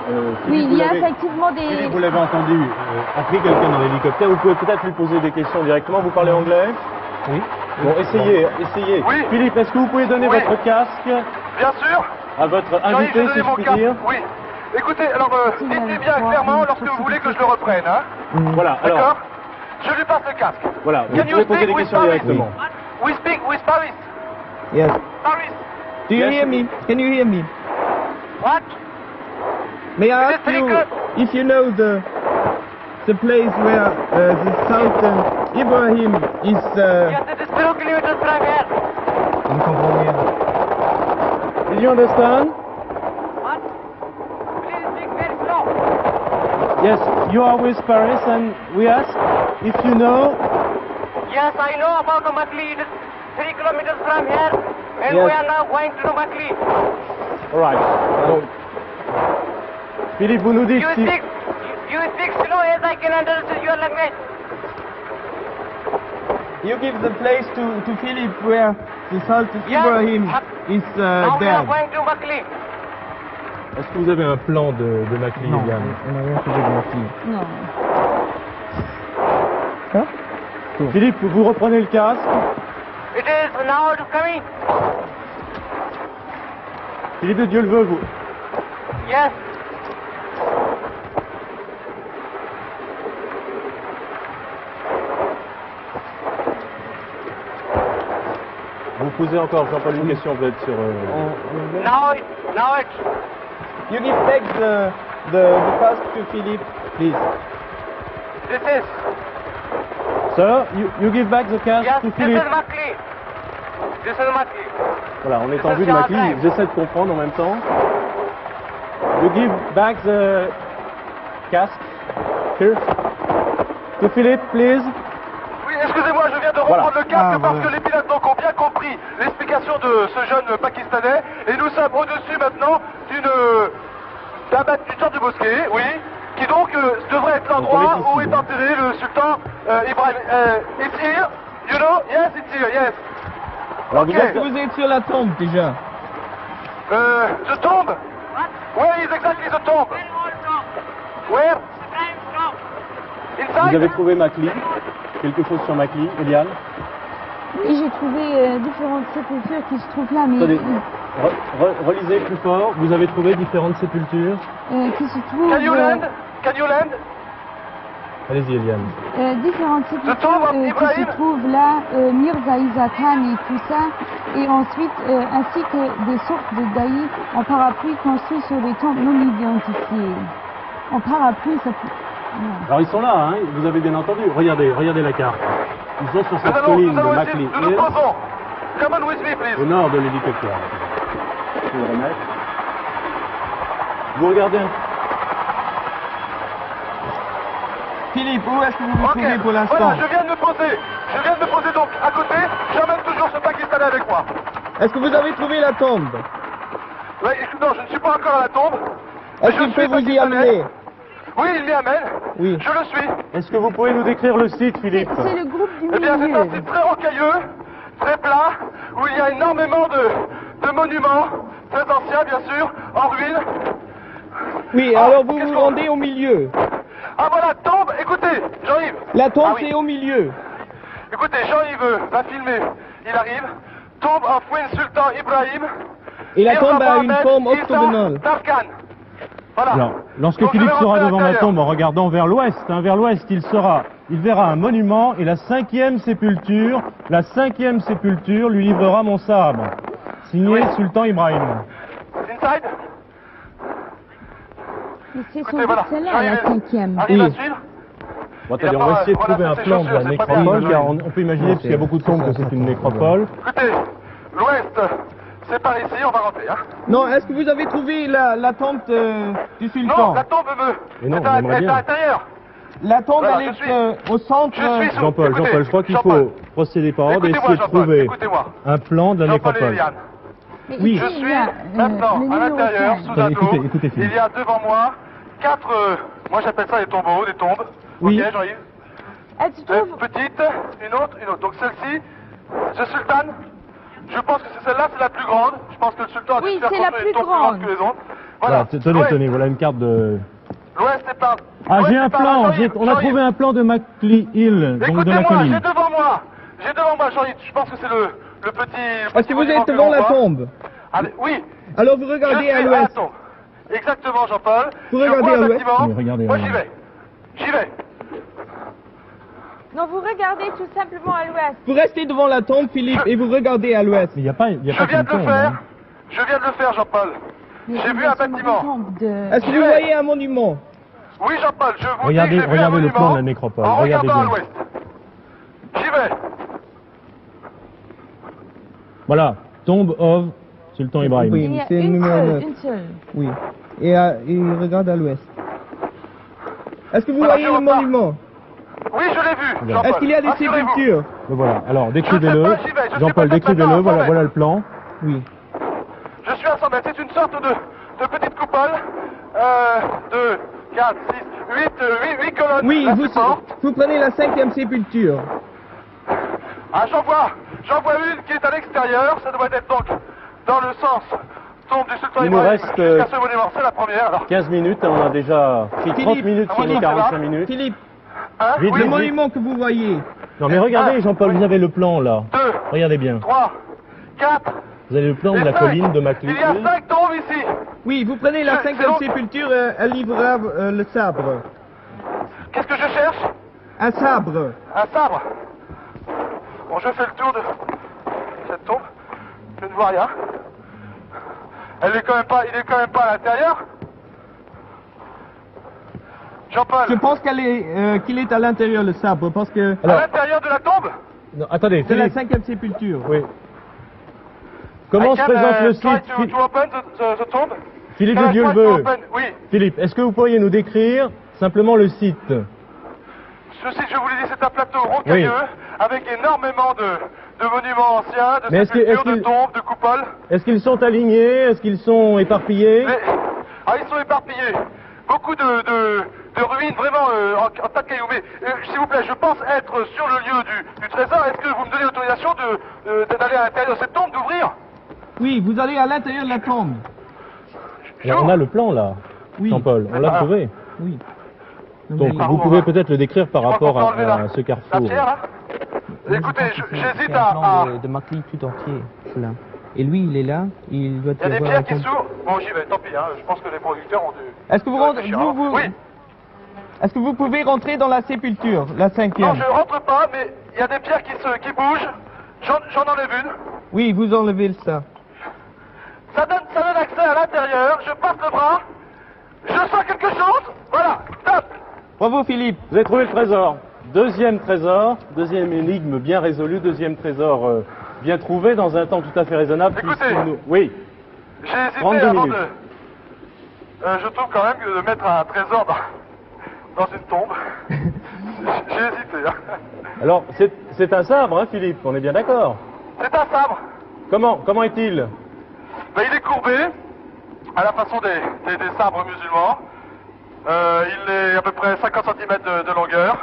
Philippe, il vous y a l'avez- effectivement Philippe, des... vous l'avez entendu, a pris quelqu'un dans l'hélicoptère. Vous pouvez peut-être lui poser des questions directement. Vous parlez anglais? Oui. Bon, essayez. Oui. Philippe, est-ce que vous pouvez donner Oui. votre casque Bien sûr. à votre Jean-Yves, invité, j'ai si donné je mon puis casque. dire? Oui. Écoutez, alors dites-lui bien clairement lorsque vous voulez que je le reprenne, hein. Voilà, alors, D'accord? Je lui passe le casque. voilà, vous Can you pouvez poser speak des with questions Paris? directement. We speak with Paris. Yes. Paris. Do you Yes. hear me? Can you hear me? What? May I It is ask you secret. if you know the place where the Sultan Ibrahim is? Yes, it is 0 kilometers from here. Je ne comprends rien. Did you understand? What? Please speak very slow. Yes, you are with Paris and we ask if you know. Yes, I know about the Makli. It is 3 kilometers from here, and Yes. we are now going to the Makli. All right. Donc, Philippe, vous nous dites You si... speak slow as I can understand your language. You give the place to Philip where the Sultan Yes. Ibrahim is Now we are there. going to Makli. Est-ce que vous avez un plan de Makli, Non, Eliane? on n'a rien trouvé de Makli. Non. Hein? Philippe, vous reprenez le casque. It is now it is coming. Philippe de Dieu le veut, vous. Yes. Vous posez encore, Jean-Paul, une question peut-être sur... Now it. You give back the pass to Philip, please. This is. Sir, you give back the casque Yes, to this Philippe. is Makli. This is Makli. Voilà, on est This en is vue de your Makli, time. j'essaie de comprendre en même temps. You give back the casque. Here. To Philippe, please. Oui, excusez-moi, je viens de Voilà. reprendre le casque Ah, parce voilà. que les pilotes donc ont bien compris l'explication de ce jeune Pakistanais. Et nous sommes au-dessus maintenant d'une sorte de mosquée, oui, qui donc devrait être l'endroit Donc, on est ici, où est hein. enterré le sultan Ibrahim. It's here, you know? Yes, it's here, yes. Alors, vous Ok. Est-ce êtes... que vous êtes sur la tombe déjà? The tomb? Where is exactly the tomb? Where? Vous Inside? avez trouvé Makli? Quelque chose sur Makli, Eliane? Oui, j'ai trouvé différentes sépultures qui se trouvent là, mais Attendez, relisez plus fort. Vous avez trouvé différentes sépultures? qui se trouvent Can you land? Can you land? Allez-y, Eliane. différentes tombe sépultures of qui Ibrahim. se trouvent là, Mirza Isa Khan et tout ça, et ensuite ainsi que des sortes de daïs en parapluie construits sur des tombes non identifiées. En parapluie, ça peut... Non. Alors ils sont là, hein, vous avez bien entendu. Regardez la carte. Ils sont sur cette Nous colline de allons essayer, Makli nous nous Hill, posons. Come on with me, please. au nord de l'hélicoptère. Je vais le remettre. Vous regardez. Philippe, où est-ce que vous vous Ok, trouvez pour l'instant? voilà, je viens de me poser. Je viens de me poser donc à côté. J'emmène toujours ce Pakistanais avec moi. Est-ce que vous avez trouvé la tombe? Ouais, non, je ne suis pas encore à la tombe. Est-ce Je qu'il suis peut vous y Pakistanais. amener? Oui, il m'y amène. Oui. Je le suis. Est-ce que vous pouvez nous décrire le site, Philippe? C'est le groupe du Eh bien, c'est milieu. un site très rocailleux, très plat, où il y a énormément de monuments, très anciens bien sûr, en ruine. Oui, Ah, alors vous qu'est-ce vous qu'on- rendez au milieu. Ah voilà, tombe, écoutez, Jean-Yves. La tombe, Ah oui. c'est au milieu. Écoutez, Jean-Yves va filmer, il arrive. Tombe of Win Sultan Ibrahim. Et la Mirza tombe a une Mohammed forme Isa octogonale. Tarkan. Voilà. Alors, lorsque Donc, je Philippe vais sera rentrer à devant la l'intérieur. tombe en regardant vers l'ouest, il verra un monument et la 5e sépulture, lui livrera mon sabre. Signé Oui. Sultan Ibrahim. Inside. Mais c'est sans Écoutez, doute voilà. celle-là, Jean-Yves la cinquième. arrive à Oui. suivre. Bon, Il a attendez, pas on va essayer de relâché trouver un ses plan de chaussures, la c'est pas bien, nécropole, ça, car Jean-Yves. on peut imaginer, puisqu'il y a beaucoup de tombes, que c'est une nécropole. Écoutez, l'ouest, c'est par ici, on va rentrer. Hein. Non, est-ce que vous avez trouvé la tombe du sultan? Non, la tombe Mais non, est on à aimerait bien. l'intérieur. La tombe, Voilà, elle je est suis- au centre. Je suis sous. Jean-Paul, Écoutez, je crois qu'il Jean-Paul. faut procéder par ordre et Écoutez-moi, essayer de Jean-Paul, trouver écoutez-moi. un plan de la Jean-Paul et nécropole. Eliane. Mais Oui. ici, Je il suis y a, maintenant le à numéro l'intérieur, 5. sous un Écoutez, dos. écoutez, Philippe. Il y a devant moi 4, moi j'appelle ça des tombeaux, des tombes. Oui. Ok, Jean-Yves. Elle se trouve... Une petite, une autre. Donc celle-ci, ce sultan, je pense que c'est celle-là, c'est la plus grande. Je pense que le sultan a dû Oui, se faire c'est la construire une plus tombe plus grande grande. que les autres. Voilà, Voilà. tenez, L'ouest- tenez, voilà une carte de... L'ouest est par... Ah, l'ouest j'ai est un par là, plan, Jean-Yves, on a Jean-Yves. trouvé un plan de Makli Hill, donc de la Écoutez-moi, colline. j'ai devant moi, Jean-Yves, je pense que c'est le petit... Est-ce que vous monument êtes devant l'on la voit. tombe? Allez, oui, Alors vous je regardez suis à la l'ouest. tombe. Exactement, Jean-Paul. Vous Je regardez vois à un l'ouest. bâtiment. Oui, regardez, Moi, regardez. j'y vais. Non, vous regardez tout simplement à l'ouest. Vous restez devant la tombe, Philippe, et vous regardez à l'ouest. Mais il n'y a pas, Je viens de le qu'une tombe, faire. hein. Je viens de le faire, Jean-Paul. J'ai vu un bâtiment. Est-ce que vous voyez un monument? Oui, Jean-Paul, je vous Regardez, dis que j'ai vu un regardez le monument plan de la nécropole, en regardez regardant à bien. l'ouest. J'y vais. Voilà, tombe of Sultan Ibrahim. Oui. Il y a C'est le une numéro seule, 9. une seule. Oui. Et il regarde à l'ouest. Est-ce que vous Voilà, voyez je le repars. monument? Oui, je l'ai vu, Regarde. Jean-Paul. Est-ce qu'il y a des Rassurez-vous. sépultures? Le voilà, alors Je décrivez-le. sais pas, j'y vais, je sais Jean-Paul, pas, décrivez-le, maintenant, voilà, attendez. voilà le plan. Oui. Je suis à 100 mètres. C'est une sorte de petite coupole. 2, 4, 6, 8 colonnes. Oui, la vous supportent. prenez la 5e sépulture. Ah, j'en vois une qui est à l'extérieur. Ça doit être donc dans le sens tombe du Sultan Il nous Ibrahim reste, jusqu'à ce monument. C'est la première, alors. 15 minutes, on a déjà pris 30 Philippe, minutes sur les 45 minutes. Philippe, Hein? Vite, Oui, le vite. monument que vous voyez. Non mais regardez Ah, Jean-Paul, oui. vous avez le plan là. 2, Regardez bien. 3, 4. Vous avez le plan de et la 5. colline de Maclay. Il y a 5 tombes ici. Oui, vous prenez la C'est 5e long. sépulture, elle livrera le sabre. Qu'est-ce que je cherche? Un sabre. Un sabre. Bon, je fais le tour de cette tombe. Je ne vois rien. Il est quand même pas à l'intérieur. Jean-Paul, Je pense qu'il est à l'intérieur, le sabre, parce que Alors- à l'intérieur de la tombe? Non, attendez, c'est la Philippe. 5e sépulture. Oui. Comment I se can, présente le try site to open the tomb? Philippe Can de I Dieu le try to veut. open? Oui. Philippe, est-ce que vous pourriez nous décrire simplement le site? Ce site, je vous l'ai dit, c'est un plateau rocailleux avec énormément de monuments anciens, de Mais est-ce que- sépultures, est-ce de qu'il- tombes, de coupoles. Est-ce qu'ils sont alignés? Est-ce qu'ils sont éparpillés? Ah, ils sont éparpillés. Beaucoup de ruines vraiment en tas de cailloux. Mais s'il vous plaît, je pense être sur le lieu du trésor. Est-ce que vous me donnez l'autorisation d'aller à l'intérieur de cette tombe, d'ouvrir? Oui, vous allez à l'intérieur de la tombe. Là, on a le plan là, Oui. Jean-Paul, on l'a Ah. trouvé. Oui. Donc Oui. vous pouvez peut-être le décrire par Je crois rapport qu'on peut enlever à ce la carrefour. pierre, là. Écoutez, j'hésite à... de Maclay tout entier, là. Et lui, il est là, il doit Il y a des pierres qui s'ouvrent. Bon, j'y vais, tant pis, hein. Je pense que les producteurs ont dû... Est-ce que vous, réfléchir avant. Oui. Est-ce que vous pouvez rentrer dans la sépulture, la 5e? Non, je rentre pas, mais il y a des pierres qui bougent. J'en enlève une. Oui, vous enlevez ça. Ça donne accès à l'intérieur. Je passe le bras. Je sens quelque chose. Voilà, top. Bravo, Philippe. Vous avez trouvé le trésor. Deuxième trésor, deuxième énigme bien résolue, deuxième trésor bien trouvé dans un temps tout à fait raisonnable. Écoutez. puisque nous- Oui, J'ai hésité 32 avant minutes. je trouve quand même que de mettre un trésor dans une tombe. J'ai hésité. Hein. alors c'est un sabre, hein, Philippe, on est bien d'accord. C'est un sabre. Comment est-il? Ben, il est courbé, à la façon des sabres musulmans. Il est à peu près 50 cm de longueur.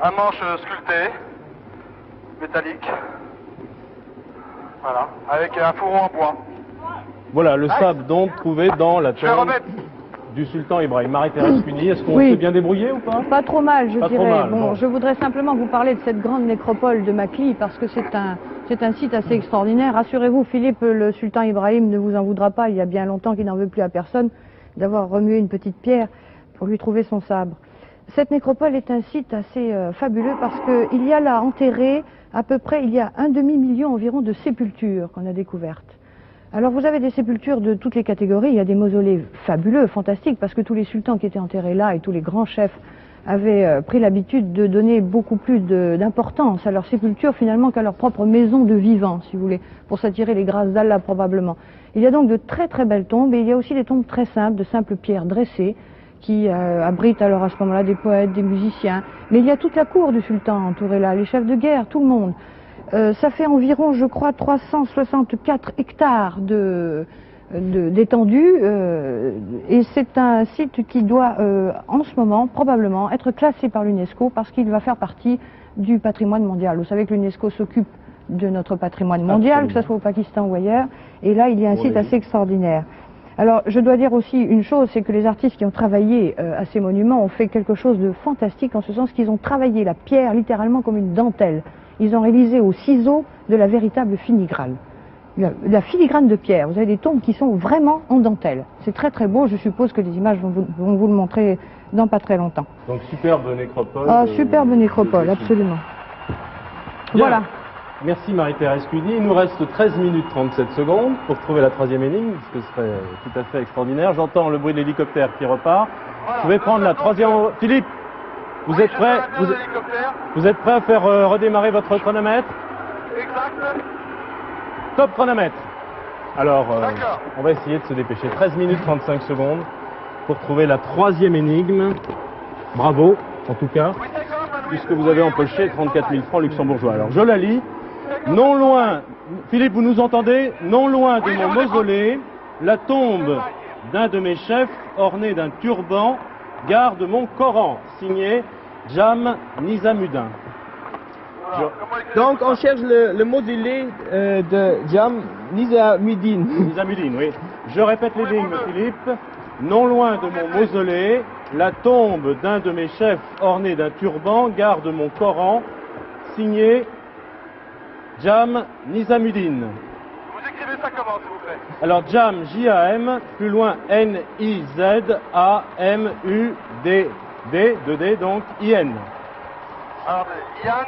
Un manche sculpté, métallique. Voilà, avec un fourreau en bois. Voilà, le sabre donc trouvé dans la Je vais tombe remettre. du sultan Ibrahim. Marie-Thérèse Cuny, est-ce qu'on Oui. s'est bien débrouillé ou pas? Pas trop mal, je Pas trop dirais. mal, Bon, bon. je voudrais simplement vous parler de cette grande nécropole de Maclay parce que c'est un site assez extraordinaire. Rassurez-vous, Philippe, le sultan Ibrahim ne vous en voudra pas. Il y a bien longtemps qu'il n'en veut plus à personne d'avoir remué une petite pierre pour lui trouver son sabre. Cette nécropole est un site assez fabuleux parce qu'il y a là enterré à peu près, il y a 1,5 million environ de sépultures qu'on a découvertes. Alors vous avez des sépultures de toutes les catégories, il y a des mausolées fabuleux, fantastiques, parce que tous les sultans qui étaient enterrés là et tous les grands chefs avaient pris l'habitude de donner beaucoup plus d'importance à leur sépulture finalement qu'à leur propre maison de vivant, si vous voulez, pour s'attirer les grâces d'Allah probablement. Il y a donc de très très belles tombes et il y a aussi des tombes très simples, de simples pierres dressées, qui abritent alors à ce moment-là des poètes, des musiciens. Mais il y a toute la cour du sultan entourée là, les chefs de guerre, tout le monde. Ça fait environ, je crois, 364 hectares d'étendue et c'est un site qui doit en ce moment probablement être classé par l'UNESCO parce qu'il va faire partie du patrimoine mondial. Vous savez que l'UNESCO s'occupe de notre patrimoine mondial, Absolument. que ce soit au Pakistan ou ailleurs, et là il y a un On site l'a dit. assez extraordinaire. Alors je dois dire aussi une chose, c'est que les artistes qui ont travaillé à ces monuments ont fait quelque chose de fantastique en ce sens qu'ils ont travaillé la pierre littéralement comme une dentelle. Ils ont réalisé au ciseau de la véritable filigrane. La filigrane de pierre, vous avez des tombes qui sont vraiment en dentelle. C'est très très beau, je suppose que les images vont vous le montrer dans pas très longtemps. Donc superbe nécropole. Ah, superbe nécropole, absolument. Bien. Voilà. Merci Marie-Thérèse Cuny. Il nous reste 13 minutes 37 secondes pour trouver la troisième énigme, ce que serait tout à fait extraordinaire. J'entends le bruit de l'hélicoptère qui repart. Je vais prendre la troisième... Philippe, vous êtes prêt vous êtes prêt à faire redémarrer votre chronomètre? Exact. Top chronomètre. Alors, D'accord. on va essayer de se dépêcher. 13 minutes 35 secondes pour trouver la troisième énigme. Bravo, en tout cas, puisque vous avez empoché 34 000 francs luxembourgeois. Alors, je la lis. Non loin, Philippe, vous nous entendez? Non loin de mon mausolée, la tombe d'un de mes chefs, ornée d'un turban, garde mon Coran, signé Jam Nizamudin. Donc on cherche le mausolée de Jam Nizamudin. Nizamudin, oui. Je répète l'énigme, Philippe. Non loin de mon mausolée, la tombe d'un de mes chefs, ornée d'un turban, garde mon Coran, signé Jam Nizamudin. Vous écrivez ça comment, s'il vous plaît? Alors Jam, J-A-M, plus loin N-I-Z-A-M-U-D-D, 2D, donc I-N. Alors, Yann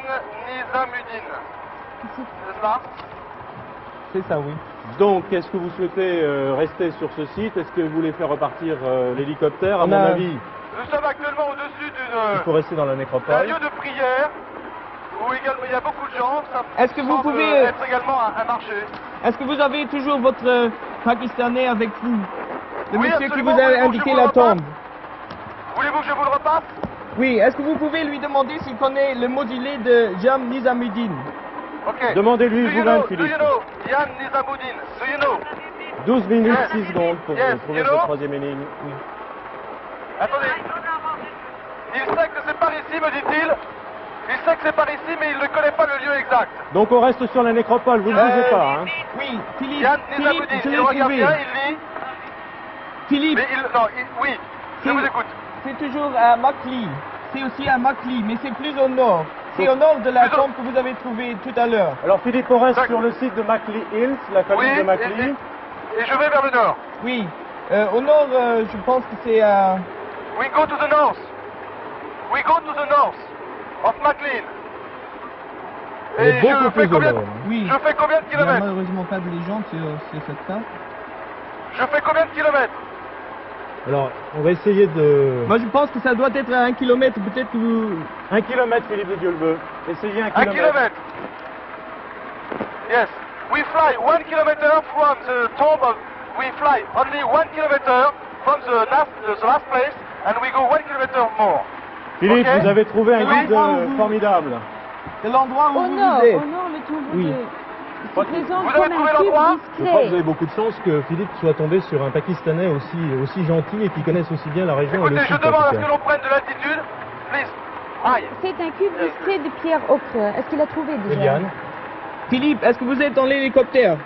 Nizamudin. C'est ça? C'est ça, oui. Donc, est-ce que vous souhaitez rester sur ce site? Est-ce que vous voulez faire repartir l'hélicoptère? À mon avis, Nous sommes actuellement au-dessus il faut rester dans la d'un nécropole. lieu de prière où également il y a beaucoup de gens. Ça Est-ce que vous semble pouvez- être également un marché. Est-ce que vous avez toujours votre Pakistanais avec vous? Le Oui, monsieur qui absolument. vous a Voulez-vous que indiqué je vous la le repasse? tombe. Voulez-vous que je vous le repasse? Oui, est-ce que vous pouvez lui demander s'il connaît le mausolée de Jam Nizamudin? Ok. Demandez-lui Do you vous-même, know, Philippe. Do you know Yann Nizamudin? Do you know? 12 minutes, Yes. 6 secondes pour Yes, trouver you cette know? troisième énigme. Oui. Attendez. Il sait que c'est par ici, me dit-il. Il sait que c'est par ici, mais il ne connaît pas le lieu exact. Donc on reste sur la nécropole, vous ne bougez pas. Hein. Oui, Philippe, Yann Philippe, Nizamudin, je il l'ai regarde trouvé. bien, il lit. Philippe, Mais il... Non, oui, je vous écoute. c'est toujours à Makli. C'est aussi à Makli, mais c'est plus au nord. C'est au nord de la Plus au- tombe que vous avez trouvée tout à l'heure. Alors Philippe, on reste D'accord. sur le site de Mackley Hills, la colline Oui, de Mackley. et je vais vers le nord. Oui, au nord, je pense que c'est à... We go to the north. We go to the north of McLean. Mais Et beaucoup je plus fais au combien, nord. Oui. je fais combien de Il n'y a kilomètres? malheureusement pas de légende sur cette carte. Je fais combien de kilomètres? Alors, on va essayer de... Moi, je pense que ça doit être à 1 kilomètre, peut-être que vous... 1 kilomètre, Philippe de Dieu le veut. Essayez 1 1 kilomètre. kilomètre. Yes. We fly 1 kilometer from the tomb of... We fly only 1 kilometer from the last place and we go 1 kilometer more. Philippe, Ok. vous avez trouvé un Oui. guide formidable. C'est l'endroit où Au vous nord, êtes. le tombeau Oui. se présente Vous avez comme trouvé un cube l'endroit? Je crois que vous avez discret. beaucoup de chance que Philippe soit tombé sur un Pakistanais aussi gentil et qui connaisse aussi bien la région et le Écoutez, je site. demande en à tout ce cas. que l'on prenne de l'altitude. Please. Aïe. C'est un cube discret de pierre ocre. Est-ce qu'il a trouvé déjà? Eliane, Philippe, est-ce que vous êtes dans l'hélicoptère?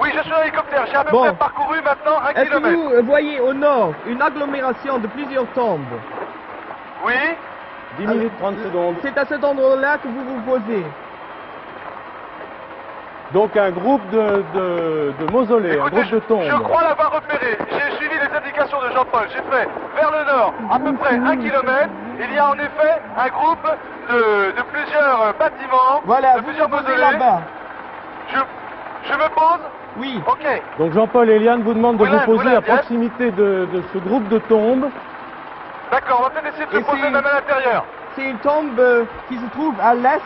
Oui, je suis en hélicoptère. J'ai à peu Bon. près parcouru maintenant 1 Est-ce que kilomètre. vous voyez au nord une agglomération de plusieurs tombes? Oui. 10 minutes 30 secondes. C'est à cet endroit-là que vous vous posez. Donc un groupe de mausolées, un Écoutez, groupe de tombes. je crois l'avoir repéré. J'ai suivi les indications de Jean-Paul. J'ai fait vers le nord à peu près 1 kilomètre. Il y a en effet un groupe de plusieurs bâtiments, Voilà, de vous plusieurs vous posez mausolées. là-bas. Je me pose. Oui. Ok. Donc Jean-Paul et Eliane vous demandent de Willem, vous poser Willem, à proximité de ce groupe de tombes. D'accord, on va peut-être essayer de se Et poser c'est- même à l'intérieur. C'est une tombe qui se trouve à l'est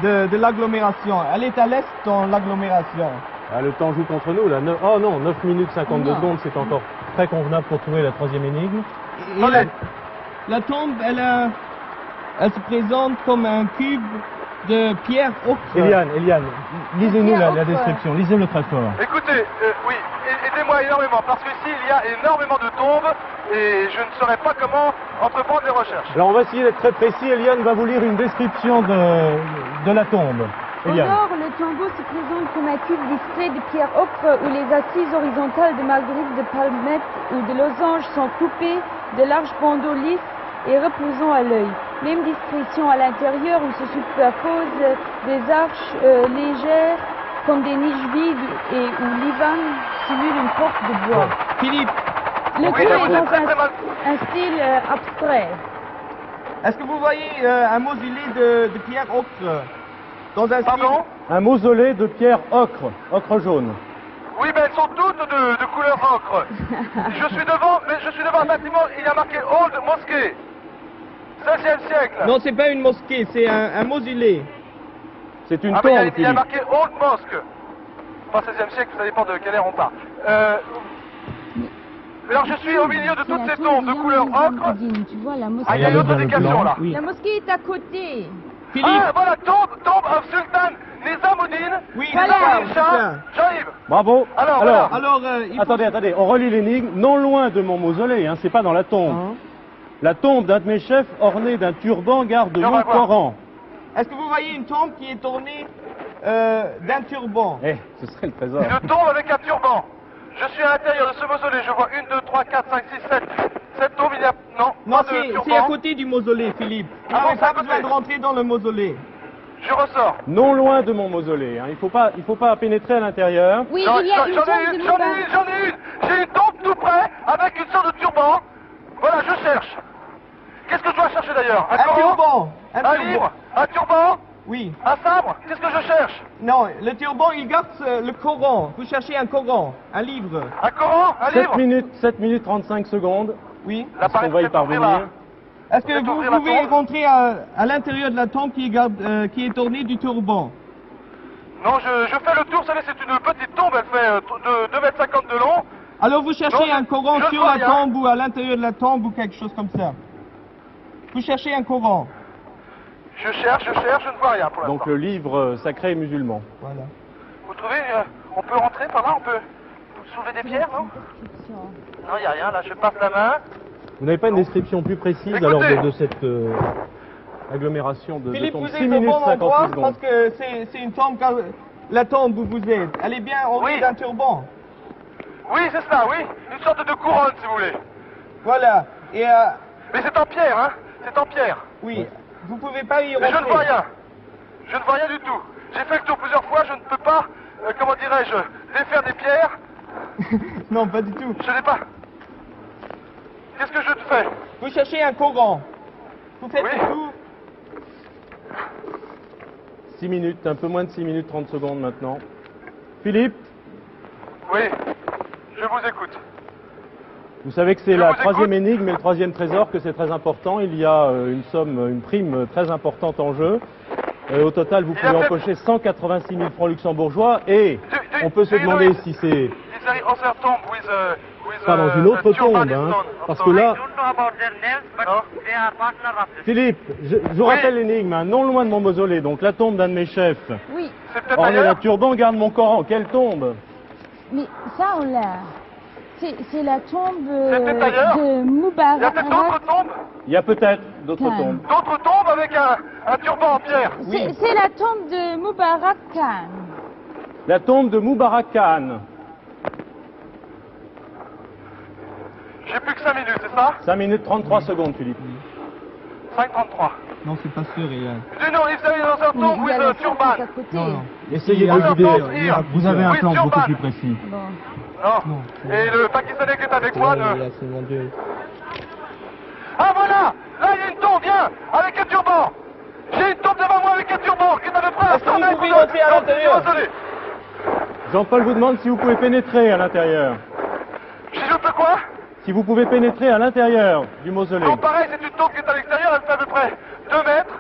de l'agglomération. Elle est à l'est dans l'agglomération. Ah, le temps joue contre nous là. Oh non, 9 minutes 52 Non. secondes, c'est encore très convenable pour trouver la troisième énigme. Et Allez. la tombe, elle se présente comme un cube de pierre ocre. Eliane, lisez-nous la Pierre, description, lisez-le très fort. Écoutez, oui, aidez-moi énormément, parce qu'ici il y a énormément de tombes et je ne saurais pas comment entreprendre les recherches. Alors on va essayer d'être très précis. Eliane va vous lire une description de la tombe. Au Eliane. nord, le tombeau se présente comme un cube discret de pierre ocre où les assises horizontales de marguerite de palmette ou de losange sont coupées de larges bandeaux lisses et reposant à l'œil. Même discrétion à l'intérieur où se superposent des arches légères comme des niches vides et où l'ivan simule une porte de bois. Philippe, Le Oui, tout ça est vous dans est très, très mal. un style abstrait. est-ce que vous voyez un mausolée de pierre ocre dans un style Pardon? un mausolée de pierre ocre jaune. Oui, mais elles sont toutes de couleur ocre. Je suis devant un bâtiment, il y a marqué Old Mosquée. 16e siècle. Non, c'est pas une mosquée, c'est un mausolée. C'est une Ah, tombe, mais il y a Philippe. marqué Old Mosque. Pas 16e siècle, ça dépend de quelle ère on parle. Alors je suis au milieu de toutes ces tombes de couleur ocre. Tu vois, la mosquée. Ah, il y a une autre indication là. Oui. La mosquée est à côté. Philippe, Ah, voilà, tombe of Sultan Nizamuddin. oui, voilà, c'est Shah. ça. J'arrive. Bravo. Alors, voilà. Alors, il faut... Attendez, on relit l'énigme. Non loin de mon mausolée, hein, c'est pas dans la tombe. Hein? La tombe d'un de mes chefs ornée d'un turban garde On mon va voir. Coran. Est-ce que vous voyez une tombe qui est ornée d'un turban? Eh, ce serait le trésor. Une tombe avec un turban. Je suis à l'intérieur de ce mausolée. Je vois 1, 2, 3, 4, 5, 6, 7. Cette tombe, il y a... Non, pas de c'est turban. à côté du mausolée, Philippe. Vous Ah bon, n'avez c'est à pas côté. besoin de rentrer dans le mausolée. Je ressors. Non loin de mon mausolée. Hein. Il faut pas pénétrer à l'intérieur. Oui, J'en il y a une j'en ai tombe une, de j'en ai Moubarak. une, j'en ai une. J'ai une tombe tout près avec une sorte de turban. Voilà, je cherche. Qu'est-ce que je dois chercher d'ailleurs? Un Coran, turban. un livre, un turban, Oui. un sabre. Qu'est-ce que je cherche? Non, le turban, il garde le Coran. Vous cherchez un Coran, un livre. Un Coran, un 7 livre. 7 minutes 35 secondes. Oui. L'appareil On va y peut-être ouvrir parvenir. Est-ce que Peut-être vous ouvrir la pouvez tombe rentrer à l'intérieur de la tombe qui est ornée du turban? Non, je fais le tour. Vous savez, c'est une petite tombe. Elle fait 2,50 m de long. Alors vous cherchez Non, un Coran je sur vois la rien. tombe ou à l'intérieur de la tombe ou quelque chose comme ça. Vous cherchez un Coran. Je cherche, je ne vois rien pour l'instant. Donc le livre sacré musulman. Voilà. Vous trouvez, on peut rentrer par là, on peut soulever des pierres, non? Non, il n'y a rien. Là, je passe la main. Vous n'avez pas une description plus précise Écoutez. alors de cette agglomération de Philippe, tombes? vous 6 êtes au minutes bon 58 endroit secondes. parce que c'est une tombe, la tombe où vous êtes. Elle est bien ornée Oui. d'un turban. Oui, c'est ça, oui. Une sorte de couronne, si vous voulez. Voilà. Et Mais c'est en pierre, hein. C'est en pierre. oui, vous pouvez pas y Mais rentrer. je ne vois rien. Je ne vois rien du tout. J'ai fait le tour plusieurs fois, je ne peux pas, comment dirais-je, défaire des pierres. Non, pas du tout. Je n'ai pas. Qu'est-ce que je te fais? Vous cherchez un Coran. Vous faites Oui. le tour. 6 minutes, un peu moins de 6 minutes 30 secondes maintenant. Philippe, Oui, je vous écoute. vous savez que c'est Je la vous écoute. troisième énigme et le troisième trésor, que c'est très important. Il y a une prime très importante en jeu. Au total, vous Il a pouvez fait- empocher 186 000 francs luxembourgos et on peut se do you know demander it? si c'est Is there also tomb with pas dans une autre a turban tombe, hein, stone? parce que là, I don't know about their names, but Huh? they are partner of this. Philippe, je vous Oui. rappelle l'énigme, hein, non loin de mon mausolée, donc la tombe d'un de mes chefs. Oui, C'est peut-être Orné d'un ailleurs. turban, garde mon Coran. Quelle tombe? mais ça, on l'a. C'est la tombe peut-être ailleurs. de Il y a Moubarak. peut-être d'autres tombes. Il y a peut-être d'autres Calme. tombes. D'autres tombes avec un turban en pierre. C'est la tombe de Moubarak Khan. La tombe de Moubarak Khan. J'ai plus que 5 minutes, c'est ça? 5 minutes 33 secondes, Philippe. 5,33. Non, c'est pas sûr. Do you know if there is another Oui, tomb il y with a a la tombe turban? à côté. Non, non. Essayez de Another vider. tomb here. Vous avez un With plan beaucoup turban. plus précis. Bon. Non. Et le Pakistanais qui est avec moi ne... Là, c'est mon Dieu. Ah voilà! Là il y a une tombe, viens! Avec un turban! J'ai une tombe devant moi avec un turban qui est à peu près à Est-ce que 100 vous mètres pouvez de- rentrer à l'intérieur? Désolé. Jean-Paul vous demande si vous pouvez pénétrer à l'intérieur. Si je peux quoi? Si vous pouvez pénétrer à l'intérieur du mausolée. Non, pareil, c'est une tombe qui est à l'extérieur, elle fait à peu près 2 mètres.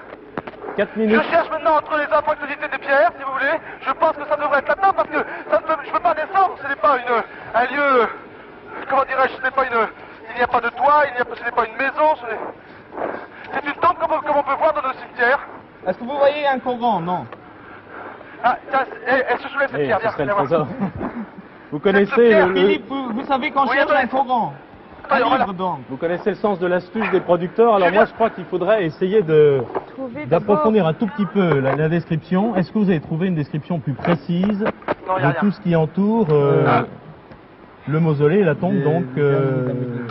4 Je minutes. cherche maintenant entre les impossibilités des pierres, si vous voulez. Je pense que ça devrait être là-dedans parce que ça ne peut, je ne peux pas descendre. Ce n'est pas un lieu. Comment dirais-je? Ce n'est pas une. Il n'y a pas de toit, ce n'est pas une maison. C'est une tombe comme on peut voir dans le cimetière. Est-ce que vous voyez un Coran? Non. Ah, tiens, elle se soulève cette Eh, pierre, ce viens, serait le viens voir. trésor. Vous connaissez pierre, le, Philippe, vous savez qu'on Oui, cherche attendez. un Coran. Un Attendez, voilà. livre donc. vous connaissez le sens de l'astuce des producteurs. Alors Je moi, viens. je crois qu'il faudrait essayer de Trouver d'approfondir un tout petit peu la description. Est-ce que vous avez trouvé une description plus précise Non, il y a de rien. tout ce qui entoure le mausolée et la tombe donc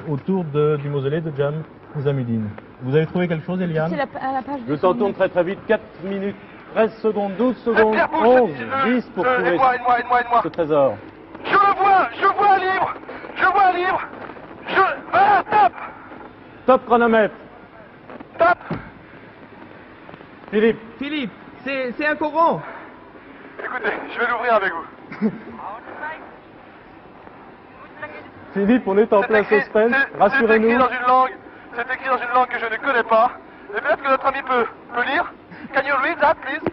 autour du mausolée de Jam Nizamuddin? Vous avez trouvé quelque chose, Eliane? C'est à la page Le temps tourne très très vite. 4 minutes, 13 secondes, 12 Cette secondes, pierre bouge, 11, 10 pour trouver aide-moi. ce trésor. Je le vois, je vois un livre. Ah, tape, Top chronomètre. tape. Philippe, Philippe, c'est un Coran. Écoutez, je vais l'ouvrir avec vous. Philippe, on est en plein suspense. Rassurez-nous. C'est écrit dans une langue que je ne connais pas. Et peut-être que notre ami peut lire. Can you read that, please?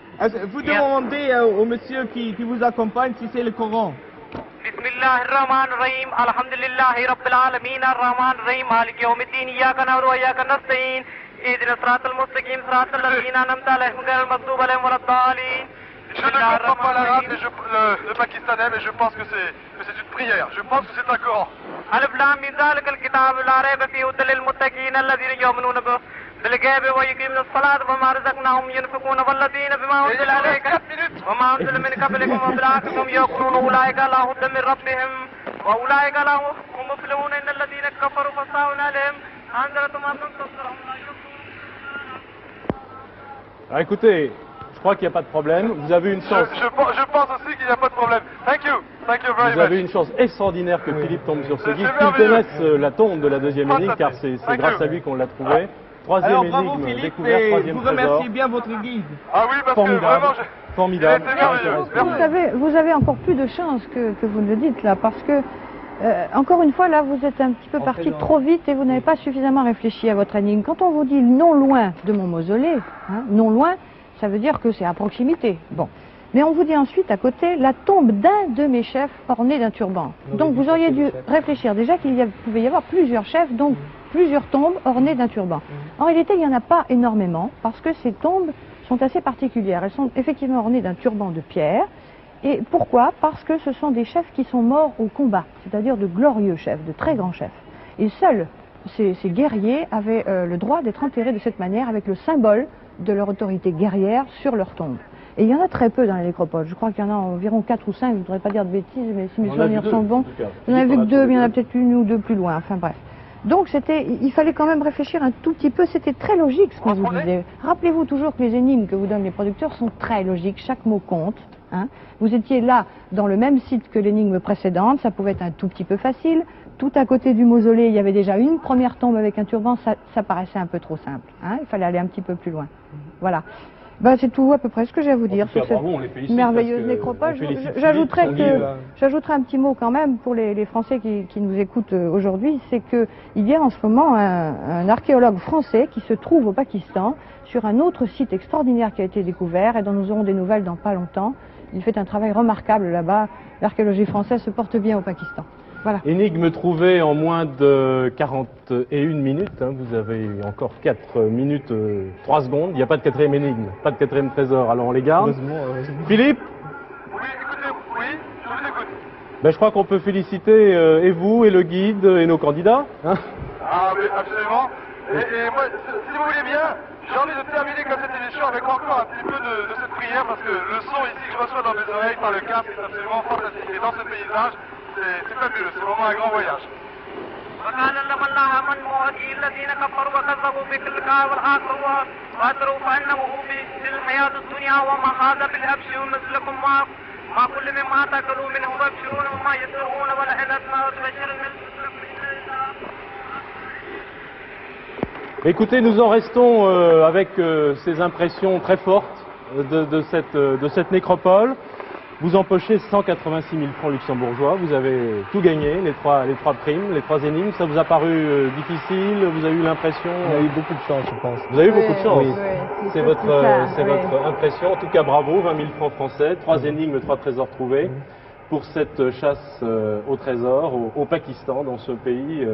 Vous demandez au monsieur qui vous accompagne si c'est le Coran. Bismillah ar-Rahman ar-Rahim, alhamdulillahi rabbil alamin, ar-Rahman ar-Rahim, malik yawmiddin, iyyaka na'budu wa iyyaka nasta'in, ihdina siratal mustaqim, siratal ladzina an'amta alaihim, ghayril maghdubi alaihim waladdallin. Je ne comprends pas l'arabe, le pakistanais, mais je pense que c'est une prière. Je pense que c'est un Coran. Alif lam mim zalikal kitab la rayba fihi hudan lil muttaqin alladhina yu'minuna بالغيب ويقيمون الصلاة وما رزقناهم ينفقون والذين بما أنزل عليك وما أنزل من قبلكم وبالآخرة هم يوقنون أولئك على هدى من ربهم وأولئك على هم مفلحون إن الذين كفروا فسواء عليهم أنذرتهم أم لم تنذرهم لا يؤمنون. Alors, écoutez, je crois qu'il n'y a pas de problème. Vous avez une chance. Je pense aussi qu'il n'y a pas de problème. Thank you very much. Vous avez une chance extraordinaire que Philippe tombe sur ce guide, qu'il connaisse la tombe de la deuxième énigme, car c'est grâce à lui qu'on l'a trouvé. Troisième Alors bravo énigme Philippe, découverte, et troisième vous trésor. remerciez bien votre guide. Ah oui, parce Formidable. que vraiment, Formidable. il était merveilleux. Vous avez encore plus de chance que vous ne le dites là, parce que, encore une fois, là, vous êtes un petit peu parti trop vite et vous n'avez pas suffisamment réfléchi à votre énigme. Quand on vous dit non loin de mon mausolée, hein, non loin, ça veut dire que c'est à proximité. Bon. Mais on vous dit ensuite, à côté, la tombe d'un de mes chefs orné d'un turban. Donc vous auriez dû réfléchir déjà qu'il pouvait y avoir plusieurs chefs, donc plusieurs tombes ornées d'un turban. En réalité, il n'y en a pas énormément, parce que ces tombes sont assez particulières. Elles sont effectivement ornées d'un turban de pierre. Et pourquoi? Parce que ce sont des chefs qui sont morts au combat, c'est-à-dire de glorieux chefs, de très grands chefs. Et seuls ces guerriers avaient le droit d'être enterrés de cette manière, avec le symbole de leur autorité guerrière sur leur tombe. Et il y en a très peu dans les nécropoles. Je crois qu'il y en a environ 4 ou 5, je ne voudrais pas dire de bêtises, mais si mes souvenirs sont bons. Il y en a vu que 2, mais il y en a peut-être une ou deux plus loin, enfin bref. Donc il fallait quand même réfléchir un tout petit peu, c'était très logique ce qu'on vous disait. Rappelez-vous toujours que les énigmes que vous donnent les producteurs sont très logiques, chaque mot compte. Hein. Vous étiez là dans le même site que l'énigme précédente, ça pouvait être un tout petit peu facile. Tout à côté du mausolée, il y avait déjà une première tombe avec un turban, ça paraissait un peu trop simple. Hein. Il fallait aller un petit peu plus loin. Voilà. Ben, c'est tout à peu près ce que j'ai à vous dire sur cette merveilleuse nécropole. J'ajouterais un petit mot quand même pour les Français qui nous écoutent aujourd'hui, c'est qu'il y a en ce moment un archéologue français qui se trouve au Pakistan sur un autre site extraordinaire qui a été découvert et dont nous aurons des nouvelles dans pas longtemps. Il fait un travail remarquable là-bas. L'archéologie française se porte bien au Pakistan. Voilà. Énigme trouvée en moins de 41 minutes. Hein. Vous avez encore 4 minutes 3 secondes. Il n'y a pas de quatrième énigme, pas de quatrième trésor. Alors on les garde. Philippe? Oui, écoutez, oui, je vous écoute. Ben, je crois qu'on peut féliciter et vous, et le guide, et nos candidats. Hein. Ah, mais absolument. Et moi, si vous voulez bien, j'ai envie de terminer comme cette émission avec encore un petit peu de cette prière, parce que le son ici que je reçois dans mes oreilles par le casque est absolument fantastique. Et dans ce paysage, c'est fabuleux, c'est vraiment un grand voyage. وكان لهم الله من مؤتي الذين كفروا وكذبوا باللقاء والآخر وأتروا فإنه في الحياة الدنيا وما هذا بالأبشر مثلكم ما كل مما تأكلوا منه وابشرون وما يسرون ولئن أسمعوا تبشر Écoutez, nous en restons avec ces impressions très fortes de cette nécropole. Vous empochez 186 000 francs luxembourgeois, vous avez tout gagné, les trois primes, les 3 énigmes. Ça vous a paru difficile? Vous avez eu l'impression? On a eu beaucoup de chance, je pense. Vous avez eu beaucoup de chance. Oui, c'est votre impression. En tout cas, bravo, 20 000 francs français, 3 énigmes, 3 trésors trouvés pour cette chasse au trésor au Pakistan, dans ce pays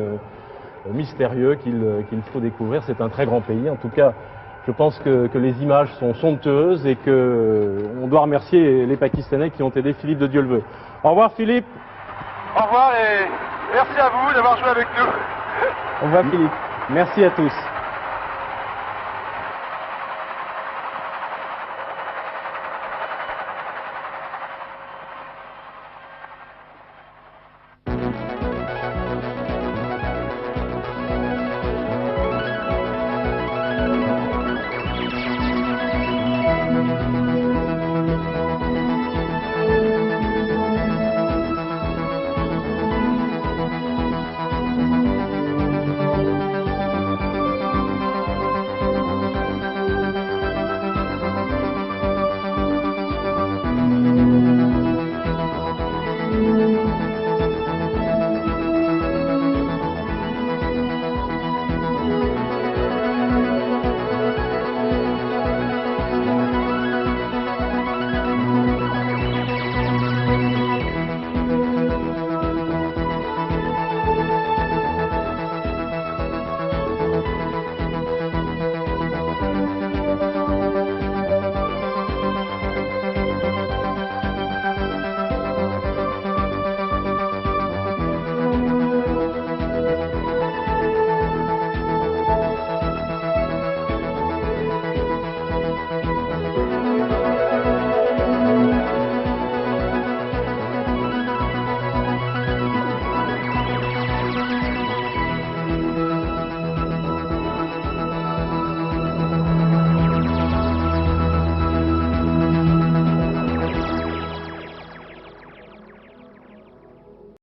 mystérieux qu'il faut découvrir. C'est un très grand pays. En tout cas, je pense que les images sont somptueuses et qu'on doit remercier les Pakistanais qui ont aidé Philippe de Dieu le veut. Au revoir Philippe. Au revoir et merci à vous d'avoir joué avec nous. Au revoir Philippe. Merci à tous.